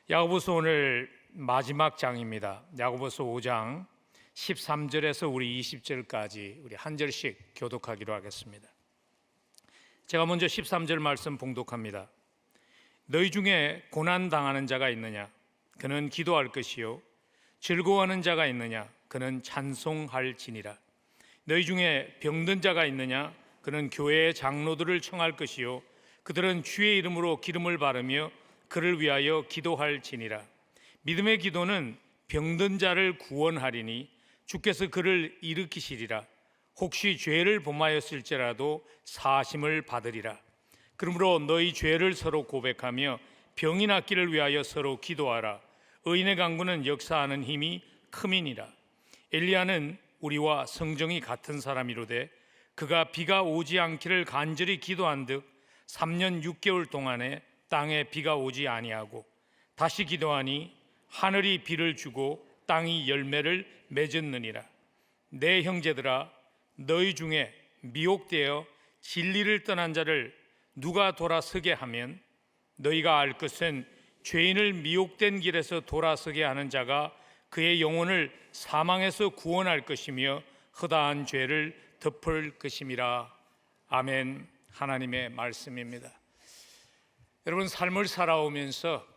야고보서 오늘 마지막 장입니다. 야고보서 5장 13절에서 우리 20절까지 우리 한 절씩 교독하기로 하겠습니다. 제가 먼저 13절 말씀 봉독합니다. 너희 중에 고난 당하는 자가 있느냐? 그는 기도할 것이요. 즐거워하는 자가 있느냐? 그는 찬송할지니라. 너희 중에 병든 자가 있느냐? 그는 교회의 장로들을 청할 것이요. 그들은 주의 이름으로 기름을 바르며 그를 위하여 기도할지니라. 믿음의 기도는 병든 자를 구원하리니 주께서 그를 일으키시리라. 혹시 죄를 범하였을지라도 사심을 받으리라. 그러므로 너희 죄를 서로 고백하며 병이 낫기를 위하여 서로 기도하라. 의인의 강구는 역사하는 힘이 크미니라. 엘리야는 우리와 성정이 같은 사람이로되 그가 비가 오지 않기를 간절히 기도한 듯 3년 6개월 동안에 땅에 비가 오지 아니하고 다시 기도하니 하늘이 비를 주고 땅이 열매를 맺었느니라. 내 형제들아, 너희 중에 미혹되어 진리를 떠난 자를 누가 돌아서게 하면 너희가 알 것은 죄인을 미혹된 길에서 돌아서게 하는 자가 그의 영혼을 사망에서 구원할 것이며 허다한 죄를 덮을 것임이라. 아멘. 하나님의 말씀입니다. 여러분, 삶을 살아오면서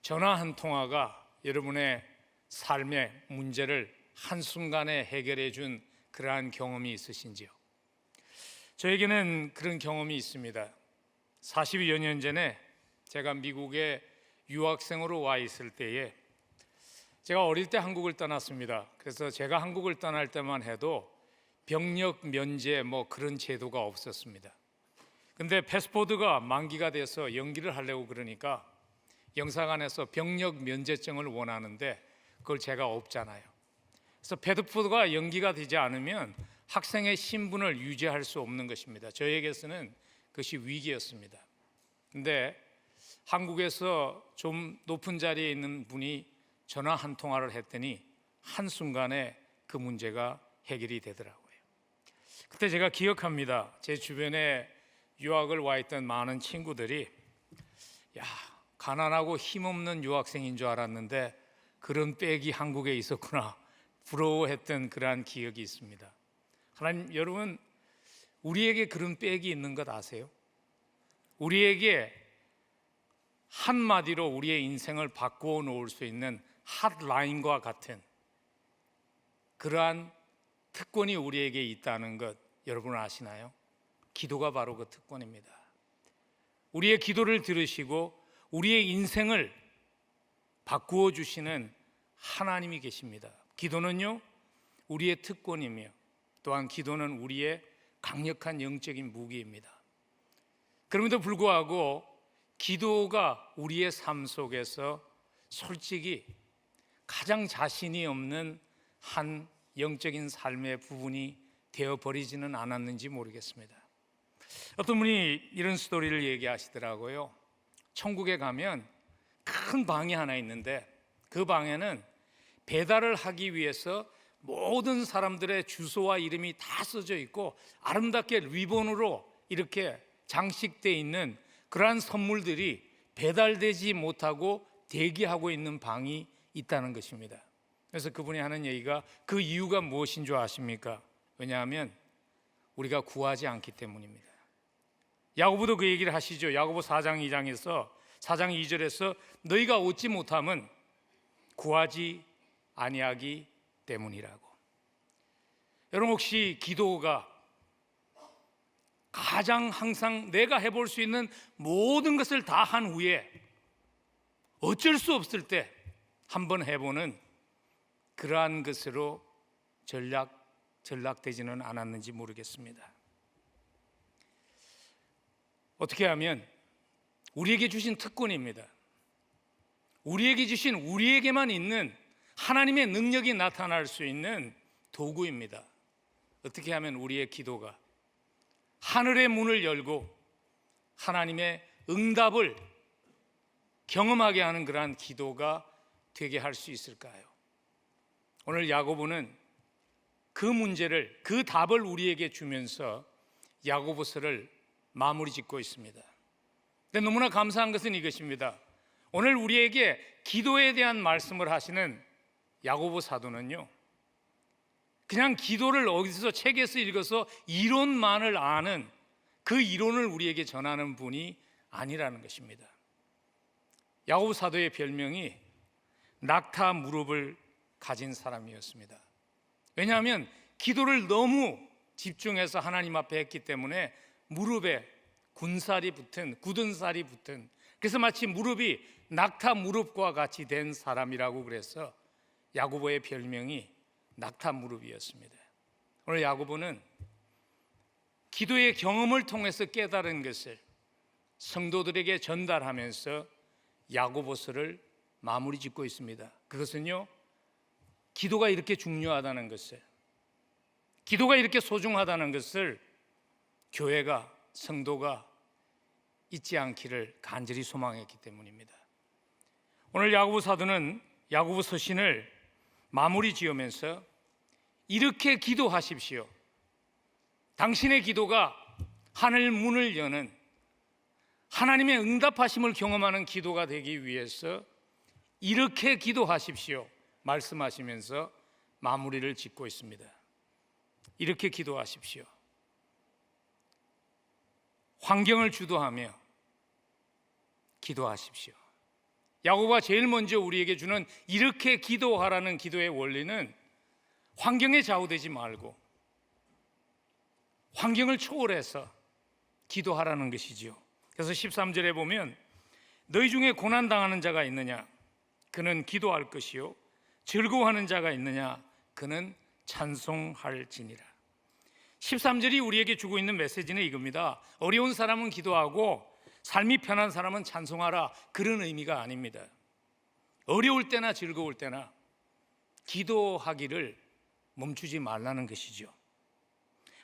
전화 한 통화가 여러분의 삶의 문제를 한순간에 해결해 준 그러한 경험이 있으신지요? 저에게는 그런 경험이 있습니다. 40여 년 전에 제가 미국에 유학생으로 와 있을 때에 제가 어릴 때 한국을 떠났습니다. 그래서 제가 한국을 떠날 때만 해도 병역 면제 그런 제도가 없었습니다. 근데 패스포드가 만기가 돼서 연기를 하려고 그러니까 영사관에서 병역 면제증을 원하는데 그걸 제가 없잖아요. 그래서 패스포드가 연기가 되지 않으면 학생의 신분을 유지할 수 없는 것입니다. 저에게서는 그것이 위기였습니다. 근데 한국에서 좀 높은 자리에 있는 분이 전화 한 통화를 했더니 한순간에 그 문제가 해결이 되더라고요. 그때 제가 기억합니다. 제 주변에 유학을 와 있던 많은 친구들이 가난하고 힘없는 유학생인 줄 알았는데 그런 백이 한국에 있었구나 부러워했던 그러한 기억이 있습니다. 하나님, 여러분, 우리에게 그런 백이 있는 것 아세요? 우리에게 한마디로 우리의 인생을 바꾸어 놓을 수 있는 핫라인과 같은 그러한 특권이 우리에게 있다는 것 여러분 아시나요? 기도가 바로 그 특권입니다. 우리의 기도를 들으시고 우리의 인생을 바꾸어 주시는 하나님이 계십니다. 기도는요, 우리의 특권이며 또한 기도는 우리의 강력한 영적인 무기입니다. 그럼에도 불구하고 기도가 우리의 삶 속에서 솔직히 가장 자신이 없는 한 영적인 삶의 부분이 되어버리지는 않았는지 모르겠습니다. 어떤 분이 이런 스토리를 얘기하시더라고요. 천국에 가면 큰 방이 하나 있는데 그 방에는 배달을 하기 위해서 모든 사람들의 주소와 이름이 다 써져 있고 아름답게 리본으로 이렇게 장식되어 있는 그러한 선물들이 배달되지 못하고 대기하고 있는 방이 있다는 것입니다. 그래서 그분이 하는 얘기가 그 이유가 무엇인 줄 아십니까? 왜냐하면 우리가 구하지 않기 때문입니다. 야고보도 그 얘기를 하시죠. 야고보 4장 2절에서 너희가 얻지 못함은 구하지 아니하기 때문이라고. 여러분, 혹시 기도가 가장 항상 내가 해볼 수 있는 모든 것을 다 한 후에 어쩔 수 없을 때 한번 해보는 그러한 것으로 전락되지는 않았는지 모르겠습니다. 어떻게 하면 우리에게 주신 특권입니다. 우리에게 주신 우리에게만 있는 하나님의 능력이 나타날 수 있는 도구입니다. 어떻게 하면 우리의 기도가 하늘의 문을 열고 하나님의 응답을 경험하게 하는 그러한 기도가 되게 할 수 있을까요? 오늘 야고보는 그 문제를, 그 답을 우리에게 주면서 야고보서를 마무리 짓고 있습니다. 근데 너무나 감사한 것은 이것입니다. 오늘 우리에게 기도에 대한 말씀을 하시는 야고보 사도는요, 그냥 기도를 어디서 책에서 읽어서 이론만을 아는 그 이론을 우리에게 전하는 분이 아니라는 것입니다. 야고보 사도의 별명이 낙타 무릎을 가진 사람이었습니다. 왜냐하면 기도를 너무 집중해서 하나님 앞에 했기 때문에 무릎에 군살이 붙은, 굳은 살이 붙은, 그래서 마치 무릎이 낙타 무릎과 같이 된 사람이라고 그래서 야고보의 별명이 낙타 무릎이었습니다. 오늘 야고보는 기도의 경험을 통해서 깨달은 것을 성도들에게 전달하면서 야고보서를 마무리 짓고 있습니다. 그것은요, 기도가 이렇게 중요하다는 것을, 기도가 이렇게 소중하다는 것을 교회가, 성도가 잊지 않기를 간절히 소망했기 때문입니다. 오늘 야고보 사도는 야고보 서신을 마무리 지으면서 이렇게 기도하십시오. 당신의 기도가 하늘 문을 여는 하나님의 응답하심을 경험하는 기도가 되기 위해서 이렇게 기도하십시오 말씀하시면서 마무리를 짓고 있습니다. 이렇게 기도하십시오. 환경을 주도하며 기도하십시오. 야고보가 제일 먼저 우리에게 주는 이렇게 기도하라는 기도의 원리는 환경에 좌우되지 말고 환경을 초월해서 기도하라는 것이지요. 그래서 13절에 보면 너희 중에 고난당하는 자가 있느냐 그는 기도할 것이요 즐거워하는 자가 있느냐 그는 찬송할지니라. 13절이 우리에게 주고 있는 메시지는 이겁니다. 어려운 사람은 기도하고 삶이 편한 사람은 찬송하라, 그런 의미가 아닙니다. 어려울 때나 즐거울 때나 기도하기를 멈추지 말라는 것이죠.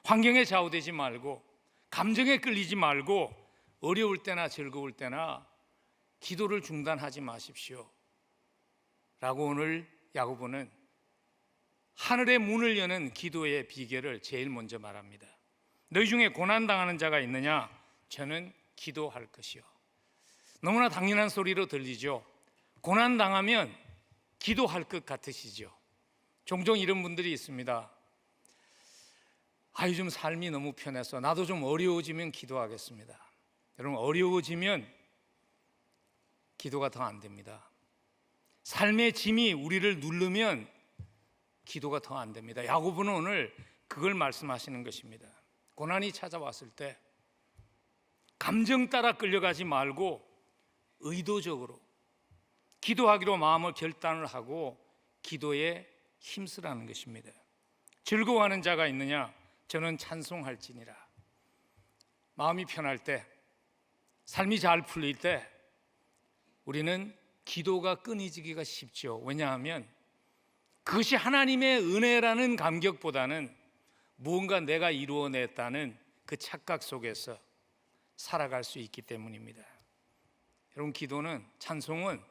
환경에 좌우되지 말고 감정에 끌리지 말고 어려울 때나 즐거울 때나 기도를 중단하지 마십시오 라고 오늘 야고보는 하늘의 문을 여는 기도의 비결을 제일 먼저 말합니다. 너희 중에 고난당하는 자가 있느냐? 저는 기도할 것이요. 너무나 당연한 소리로 들리죠. 고난당하면 기도할 것 같으시죠. 종종 이런 분들이 있습니다. 요즘 삶이 너무 편해서 나도 좀 어려워지면 기도하겠습니다. 여러분, 어려워지면 기도가 더 안 됩니다. 삶의 짐이 우리를 누르면 기도가 더 안 됩니다. 야고보는 오늘 그걸 말씀하시는 것입니다. 고난이 찾아왔을 때 감정 따라 끌려가지 말고 의도적으로 기도하기로 마음을 결단을 하고 기도에 힘쓰라는 것입니다. 즐거워하는 자가 있느냐? 저는 찬송할지니라. 마음이 편할 때, 삶이 잘 풀릴 때 우리는 기도가 끊이지기가 쉽죠. 왜냐하면 그것이 하나님의 은혜라는 감격보다는 무언가 내가 이루어냈다는 그 착각 속에서 살아갈 수 있기 때문입니다. 여러분, 기도는, 찬송은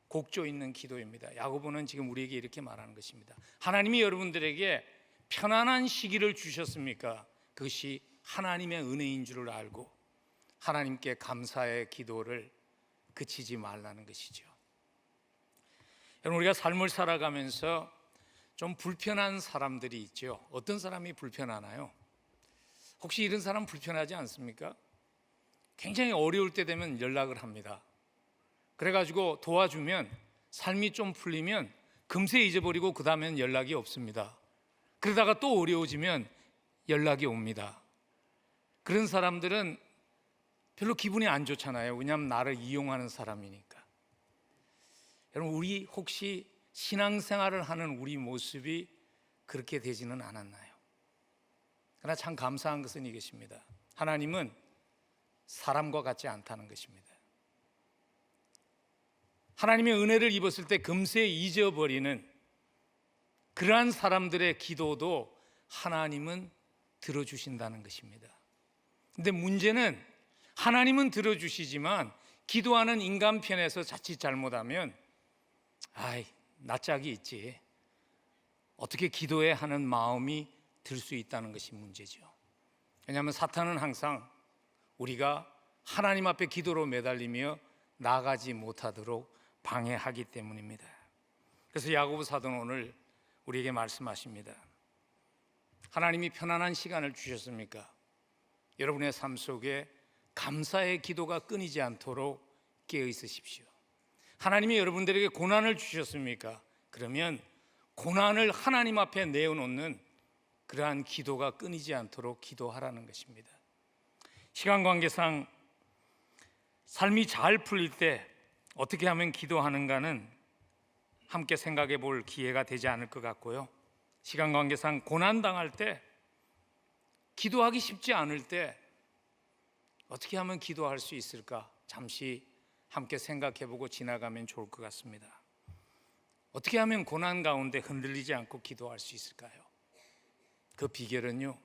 곡조 있는 기도입니다. 야고보는 지금 우리에게 이렇게 말하는 것입니다. 하나님이 여러분들에게 편안한 시기를 주셨습니까? 그것이 하나님의 은혜인 줄을 알고 하나님께 감사의 기도를 그치지 말라는 것이죠. 여러분, 우리가 삶을 살아가면서 좀 불편한 사람들이 있죠. 어떤 사람이 불편하나요? 혹시 이런 사람 불편하지 않습니까? 굉장히 어려울 때 되면 연락을 합니다. 그래가지고 도와주면 삶이 좀 풀리면 금세 잊어버리고 그 다음엔 연락이 없습니다. 그러다가 또 어려워지면 연락이 옵니다. 그런 사람들은 별로 기분이 안 좋잖아요. 왜냐하면 나를 이용하는 사람이니까. 여러분, 우리 혹시 신앙생활을 하는 우리 모습이 그렇게 되지는 않았나요? 그러나 참 감사한 것은 이것입니다. 하나님은 사람과 같지 않다는 것입니다. 하나님의 은혜를 입었을 때 금세 잊어버리는 그러한 사람들의 기도도 하나님은 들어주신다는 것입니다. 근데 문제는 하나님은 들어주시지만 기도하는 인간 편에서 자칫 잘못하면 낯짝이 있지, 어떻게 기도해 하는 마음이 들 수 있다는 것이 문제죠. 왜냐하면 사탄은 항상 우리가 하나님 앞에 기도로 매달리며 나가지 못하도록 방해하기 때문입니다. 그래서 야고보 사도는 오늘 우리에게 말씀하십니다. 하나님이 편안한 시간을 주셨습니까? 여러분의 삶 속에 감사의 기도가 끊이지 않도록 깨어 있으십시오. 하나님이 여러분들에게 고난을 주셨습니까? 그러면 고난을 하나님 앞에 내어놓는 그러한 기도가 끊이지 않도록 기도하라는 것입니다. 시간 관계상 삶이 잘 풀릴 때 어떻게 하면 기도하는가는 함께 생각해 볼 기회가 되지 않을 것 같고요. 시간 관계상 고난당할 때, 기도하기 쉽지 않을 때 어떻게 하면 기도할 수 있을까? 잠시 함께 생각해 보고 지나가면 좋을 것 같습니다. 어떻게 하면 고난 가운데 흔들리지 않고 기도할 수 있을까요? 그 비결은요,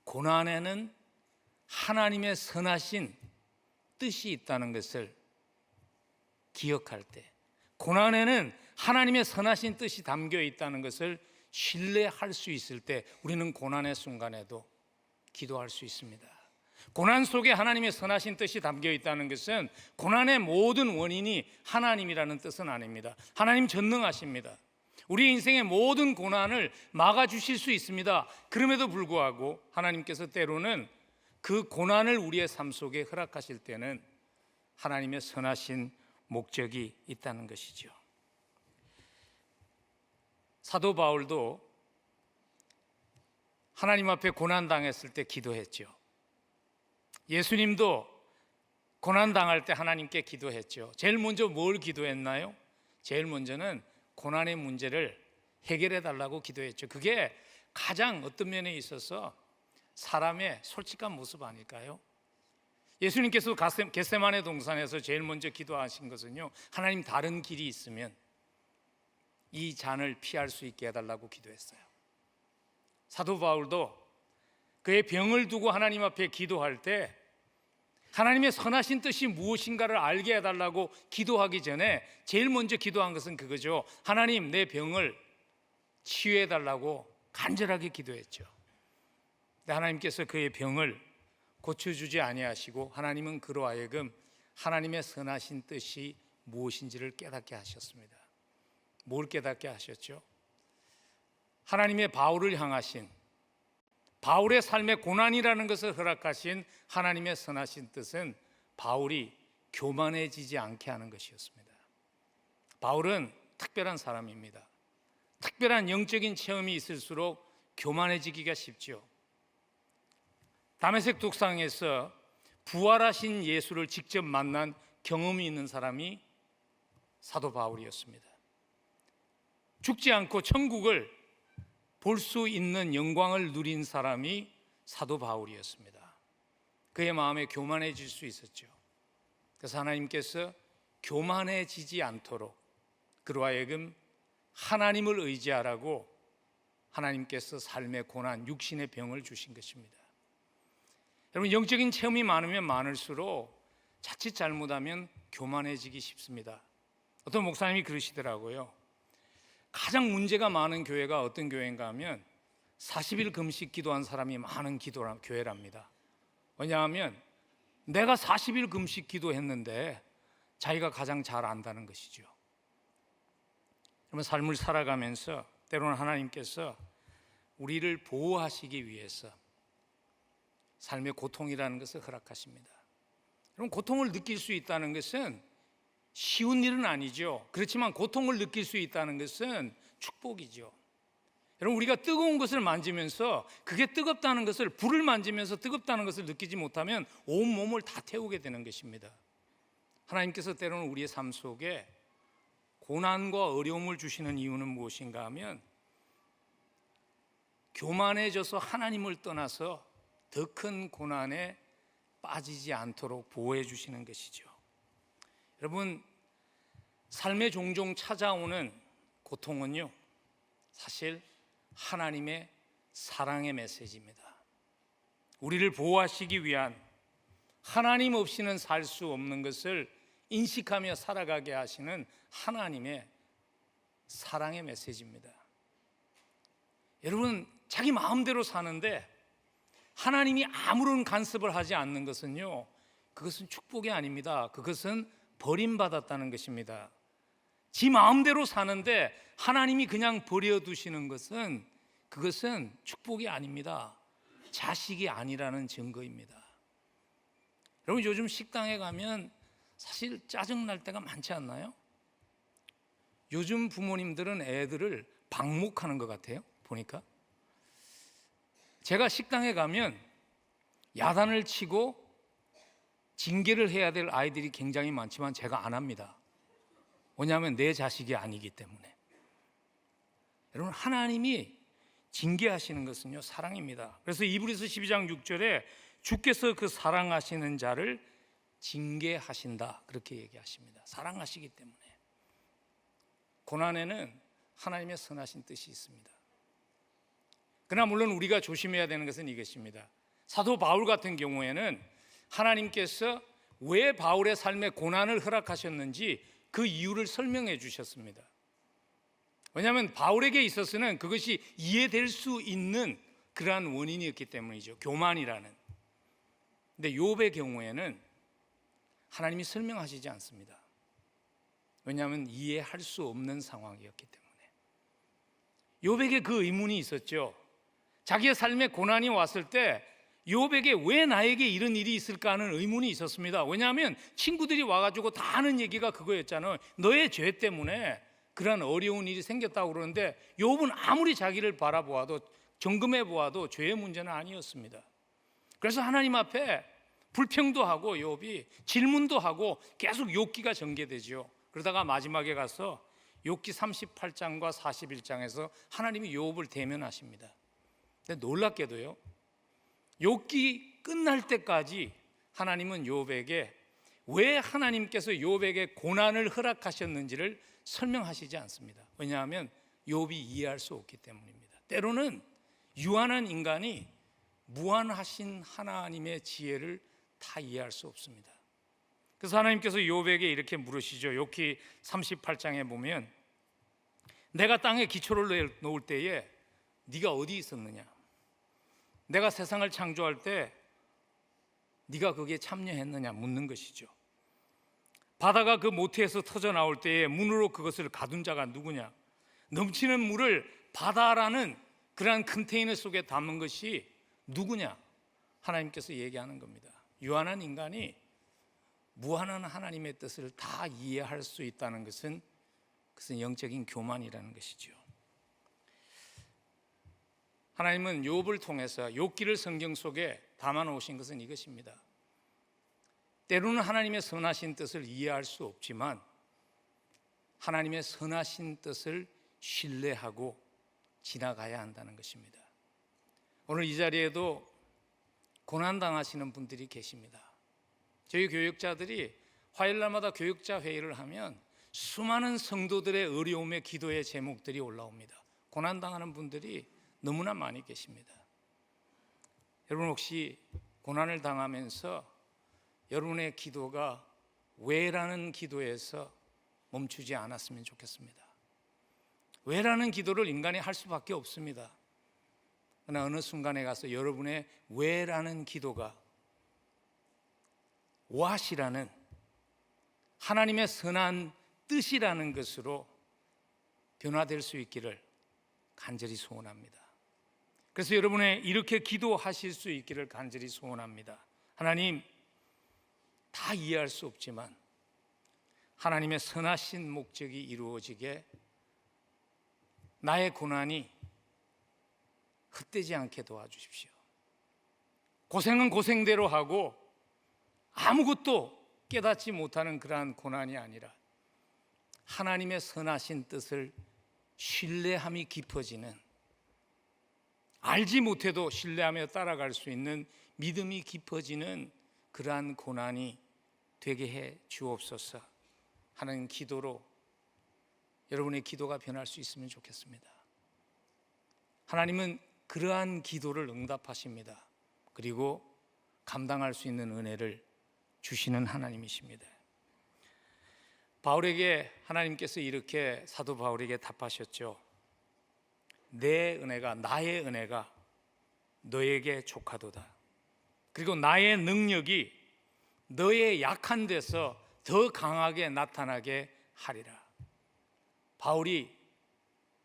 고난에는 하나님의 선하신 뜻이 있다는 것을 기억할 때, 고난에는 하나님의 선하신 뜻이 담겨 있다는 것을 신뢰할 수 있을 때 우리는 고난의 순간에도 기도할 수 있습니다. 고난 속에 하나님의 선하신 뜻이 담겨 있다는 것은 고난의 모든 원인이 하나님이라는 뜻은 아닙니다. 하나님 전능하십니다. 우리 인생의 모든 고난을 막아주실 수 있습니다. 그럼에도 불구하고 하나님께서 때로는 그 고난을 우리의 삶 속에 허락하실 때는 하나님의 선하신 목적이 있다는 것이죠. 사도 바울도 하나님 앞에 고난당했을 때 기도했죠. 예수님도 고난당할 때 하나님께 기도했죠. 제일 먼저 뭘 기도했나요? 제일 먼저는 고난의 문제를 해결해 달라고 기도했죠. 그게 가장 어떤 면에 있어서 사람의 솔직한 모습 아닐까요? 예수님께서 겟세마네 동산에서 제일 먼저 기도하신 것은요, 하나님 다른 길이 있으면 이 잔을 피할 수 있게 해달라고 기도했어요. 사도 바울도 그의 병을 두고 하나님 앞에 기도할 때 하나님의 선하신 뜻이 무엇인가를 알게 해달라고 기도하기 전에 제일 먼저 기도한 것은 그거죠. 하나님, 내 병을 치유해달라고 간절하게 기도했죠. 근데 하나님께서 그의 병을 고쳐주지 아니하시고 하나님은 그로 하여금 하나님의 선하신 뜻이 무엇인지를 깨닫게 하셨습니다. 뭘 깨닫게 하셨죠? 하나님의 바울을 향하신, 바울의 삶에 고난이라는 것을 허락하신 하나님의 선하신 뜻은 바울이 교만해지지 않게 하는 것이었습니다. 바울은 특별한 사람입니다. 특별한 영적인 체험이 있을수록 교만해지기가 쉽죠. 다메섹 독상에서 부활하신 예수를 직접 만난 경험이 있는 사람이 사도 바울이었습니다. 죽지 않고 천국을 볼 수 있는 영광을 누린 사람이 사도 바울이었습니다. 그의 마음에 교만해질 수 있었죠. 그래서 하나님께서 교만해지지 않도록 그로 하여금 하나님을 의지하라고 하나님께서 삶의 고난, 육신의 병을 주신 것입니다. 여러분, 영적인 체험이 많으면 많을수록 자칫 잘못하면 교만해지기 쉽습니다. 어떤 목사님이 그러시더라고요. 가장 문제가 많은 교회가 어떤 교회인가 하면 40일 금식 기도한 사람이 많은 교회랍니다. 왜냐하면 내가 40일 금식 기도했는데 자기가 가장 잘 안다는 것이죠. 그러면 삶을 살아가면서 때로는 하나님께서 우리를 보호하시기 위해서 삶의 고통이라는 것을 허락하십니다. 여러분, 고통을 느낄 수 있다는 것은 쉬운 일은 아니죠. 그렇지만 고통을 느낄 수 있다는 것은 축복이죠. 여러분, 우리가 뜨거운 것을 만지면서 그게 뜨겁다는 것을, 불을 만지면서 뜨겁다는 것을 느끼지 못하면 온 몸을 다 태우게 되는 것입니다. 하나님께서 때로는 우리의 삶 속에 고난과 어려움을 주시는 이유는 무엇인가 하면 교만해져서 하나님을 떠나서 더 큰 고난에 빠지지 않도록 보호해 주시는 것이죠. 여러분, 삶에 종종 찾아오는 고통은요, 사실 하나님의 사랑의 메시지입니다. 우리를 보호하시기 위한, 하나님 없이는 살 수 없는 것을 인식하며 살아가게 하시는 하나님의 사랑의 메시지입니다. 여러분, 자기 마음대로 사는데 하나님이 아무런 간섭을 하지 않는 것은요, 그것은 축복이 아닙니다. 그것은 버림받았다는 것입니다. 지 마음대로 사는데 하나님이 그냥 버려두시는 것은 그것은 축복이 아닙니다. 자식이 아니라는 증거입니다. 여러분, 요즘 식당에 가면 사실 짜증날 때가 많지 않나요? 요즘 부모님들은 애들을 방목하는 것 같아요. 보니까 제가 식당에 가면 야단을 치고 징계를 해야 될 아이들이 굉장히 많지만 제가 안 합니다. 왜냐하면 내 자식이 아니기 때문에. 여러분, 하나님이 징계하시는 것은요, 사랑입니다. 그래서 이브리서 12장 6절에 주께서 그 사랑하시는 자를 징계하신다, 그렇게 얘기하십니다. 사랑하시기 때문에. 고난에는 하나님의 선하신 뜻이 있습니다. 그러나 물론 우리가 조심해야 되는 것은 이것입니다. 사도 바울 같은 경우에는 하나님께서 왜 바울의 삶에 고난을 허락하셨는지 그 이유를 설명해 주셨습니다. 왜냐하면 바울에게 있어서는 그것이 이해될 수 있는 그러한 원인이었기 때문이죠. 교만이라는. 근데 욥의 경우에는 하나님이 설명하시지 않습니다. 왜냐하면 이해할 수 없는 상황이었기 때문에. 욥에게 그 의문이 있었죠. 자기의 삶에 고난이 왔을 때 욥에게 왜 나에게 이런 일이 있을까 하는 의문이 있었습니다. 왜냐하면 친구들이 와가지고 다 하는 얘기가 그거였잖아요. 너의 죄 때문에 그런 어려운 일이 생겼다고 그러는데 욥은 아무리 자기를 바라보아도, 점검해 보아도 죄의 문제는 아니었습니다. 그래서 하나님 앞에 불평도 하고 욥이 질문도 하고 계속 욥기가 전개되죠. 그러다가 마지막에 가서 욥기 38장과 41장에서 하나님이 욥을 대면하십니다. 근데 놀랍게도요, 욥기 끝날 때까지 하나님은 욥에게 왜 하나님께서 욥에게 고난을 허락하셨는지를 설명하시지 않습니다. 왜냐하면 욥이 이해할 수 없기 때문입니다. 때로는 유한한 인간이 무한하신 하나님의 지혜를 다 이해할 수 없습니다. 그래서 하나님께서 욥에게 이렇게 물으시죠. 욥기 38장에 보면 내가 땅에 기초를 놓을 때에 네가 어디 있었느냐? 내가 세상을 창조할 때 네가 거기에 참여했느냐 묻는 것이죠. 바다가 그 모태에서 터져 나올 때에 문으로 그것을 가둔 자가 누구냐? 넘치는 물을 바다라는 그러한 컨테이너 속에 담은 것이 누구냐? 하나님께서 얘기하는 겁니다. 유한한 인간이 무한한 하나님의 뜻을 다 이해할 수 있다는 것은 그것은 영적인 교만이라는 것이죠. 하나님은 욥을 통해서 욥기를 성경 속에 담아 놓으신 것은 이것입니다. 때로는 하나님의 선하신 뜻을 이해할 수 없지만 하나님의 선하신 뜻을 신뢰하고 지나가야 한다는 것입니다. 오늘 이 자리에도 고난당하시는 분들이 계십니다. 저희 교육자들이 화요일날마다 교육자 회의를 하면 수많은 성도들의 어려움의 기도의 제목들이 올라옵니다. 고난당하는 분들이 너무나 많이 계십니다. 여러분, 혹시 고난을 당하면서 여러분의 기도가 왜라는 기도에서 멈추지 않았으면 좋겠습니다. 왜라는 기도를 인간이 할 수밖에 없습니다. 그러나 어느 순간에 가서 여러분의 왜라는 기도가 what이라는 하나님의 선한 뜻이라는 것으로 변화될 수 있기를 간절히 소원합니다. 그래서 여러분의 이렇게 기도하실 수 있기를 간절히 소원합니다. 하나님, 다 이해할 수 없지만 하나님의 선하신 목적이 이루어지게 나의 고난이 헛되지 않게 도와주십시오. 고생은 고생대로 하고 아무것도 깨닫지 못하는 그러한 고난이 아니라 하나님의 선하신 뜻을 신뢰함이 깊어지는, 알지 못해도 신뢰하며 따라갈 수 있는 믿음이 깊어지는 그러한 고난이 되게 해 주옵소서 하는 기도로 여러분의 기도가 변할 수 있으면 좋겠습니다. 하나님은 그러한 기도를 응답하십니다. 그리고 감당할 수 있는 은혜를 주시는 하나님이십니다. 바울에게 하나님께서 이렇게 사도 바울에게 답하셨죠. 내 은혜가, 나의 은혜가 너에게 족하도다. 그리고 나의 능력이 너의 약한 데서 더 강하게 나타나게 하리라. 바울이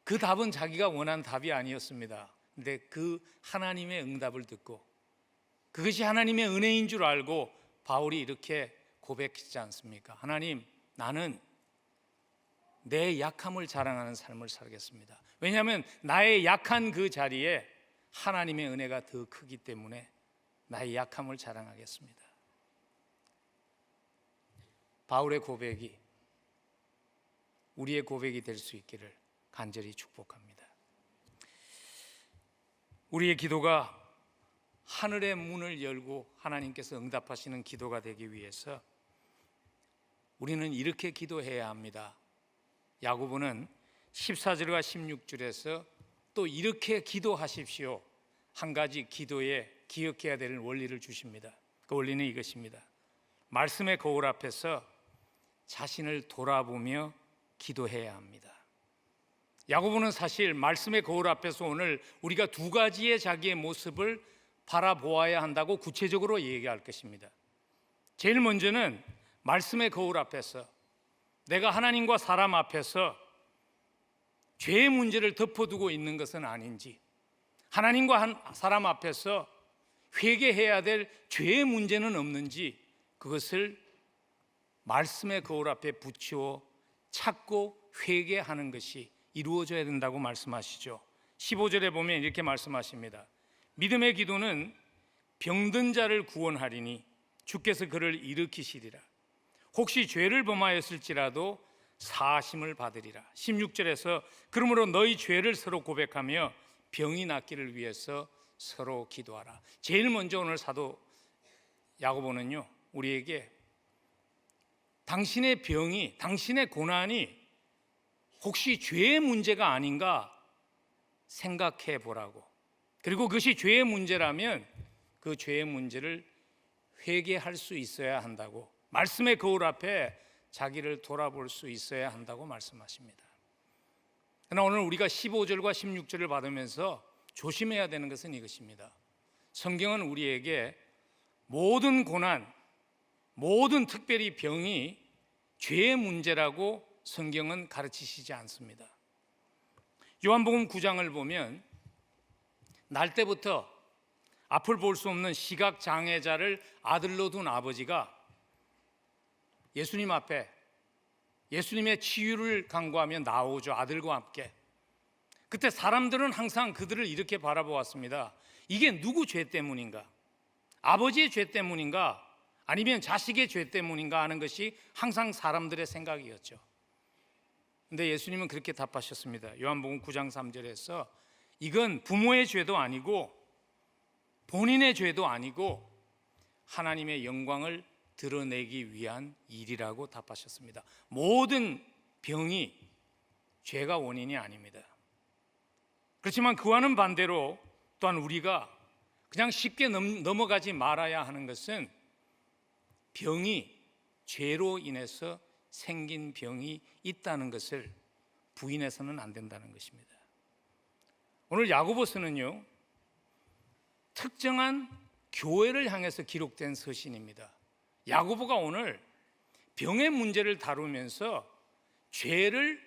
그 답은 자기가 원한 답이 아니었습니다. 근데 그 하나님의 응답을 듣고 그것이 하나님의 은혜인 줄 알고 바울이 이렇게 고백했지 않습니까? 하나님, 나는 내 약함을 자랑하는 삶을 살겠습니다. 왜냐하면 나의 약한 그 자리에 하나님의 은혜가 더 크기 때문에 나의 약함을 자랑하겠습니다. 바울의 고백이 우리의 고백이 될 수 있기를 간절히 축복합니다. 우리의 기도가 하늘의 문을 열고 하나님께서 응답하시는 기도가 되기 위해서 우리는 이렇게 기도해야 합니다. 야고보는 14절과 16절에서 또 이렇게 기도하십시오. 한 가지 기도에 기억해야 될 원리를 주십니다. 그 원리는 이것입니다. 말씀의 거울 앞에서 자신을 돌아보며 기도해야 합니다. 야고보는 사실 말씀의 거울 앞에서 오늘 우리가 두 가지의 자기의 모습을 바라보아야 한다고 구체적으로 얘기할 것입니다. 제일 먼저는 말씀의 거울 앞에서 내가 하나님과 사람 앞에서 죄의 문제를 덮어두고 있는 것은 아닌지, 하나님과 사람 앞에서 회개해야 될 죄의 문제는 없는지 그것을 말씀의 거울 앞에 붙여 찾고 회개하는 것이 이루어져야 된다고 말씀하시죠. 15절에 보면 이렇게 말씀하십니다. 믿음의 기도는 병든 자를 구원하리니 주께서 그를 일으키시리라. 혹시 죄를 범하였을지라도 사하심을 받으리라. 16절에서 그러므로 너희 죄를 서로 고백하며 병이 낫기를 위해서 서로 기도하라. 제일 먼저 오늘 사도 야고보는요, 우리에게 당신의 병이, 당신의 고난이 혹시 죄의 문제가 아닌가 생각해 보라고, 그리고 그것이 죄의 문제라면 그 죄의 문제를 회개할 수 있어야 한다고, 말씀의 거울 앞에 자기를 돌아볼 수 있어야 한다고 말씀하십니다. 그러나 오늘 우리가 15절과 16절을 받으면서 조심해야 되는 것은 이것입니다. 성경은 우리에게 모든 고난, 모든 특별히 병이 죄의 문제라고 성경은 가르치시지 않습니다. 요한복음 9장을 보면 날 때부터 앞을 볼 수 없는 시각장애자를 아들로 둔 아버지가 예수님 앞에 예수님의 치유를 간구하며 나오죠. 아들과 함께. 그때 사람들은 항상 그들을 이렇게 바라보았습니다. 이게 누구 죄 때문인가? 아버지의 죄 때문인가? 아니면 자식의 죄 때문인가 하는 것이 항상 사람들의 생각이었죠. 근데 예수님은 그렇게 답하셨습니다. 요한복음 9장 3절에서 이건 부모의 죄도 아니고 본인의 죄도 아니고 하나님의 영광을 드러내기 위한 일이라고 답하셨습니다. 모든 병이 죄가 원인이 아닙니다. 그렇지만 그와는 반대로 또한 우리가 그냥 쉽게 넘어가지 말아야 하는 것은 병이 죄로 인해서 생긴 병이 있다는 것을 부인해서는 안 된다는 것입니다. 오늘 야고보서는요, 특정한 교회를 향해서 기록된 서신입니다. 야고보가 오늘 병의 문제를 다루면서 죄를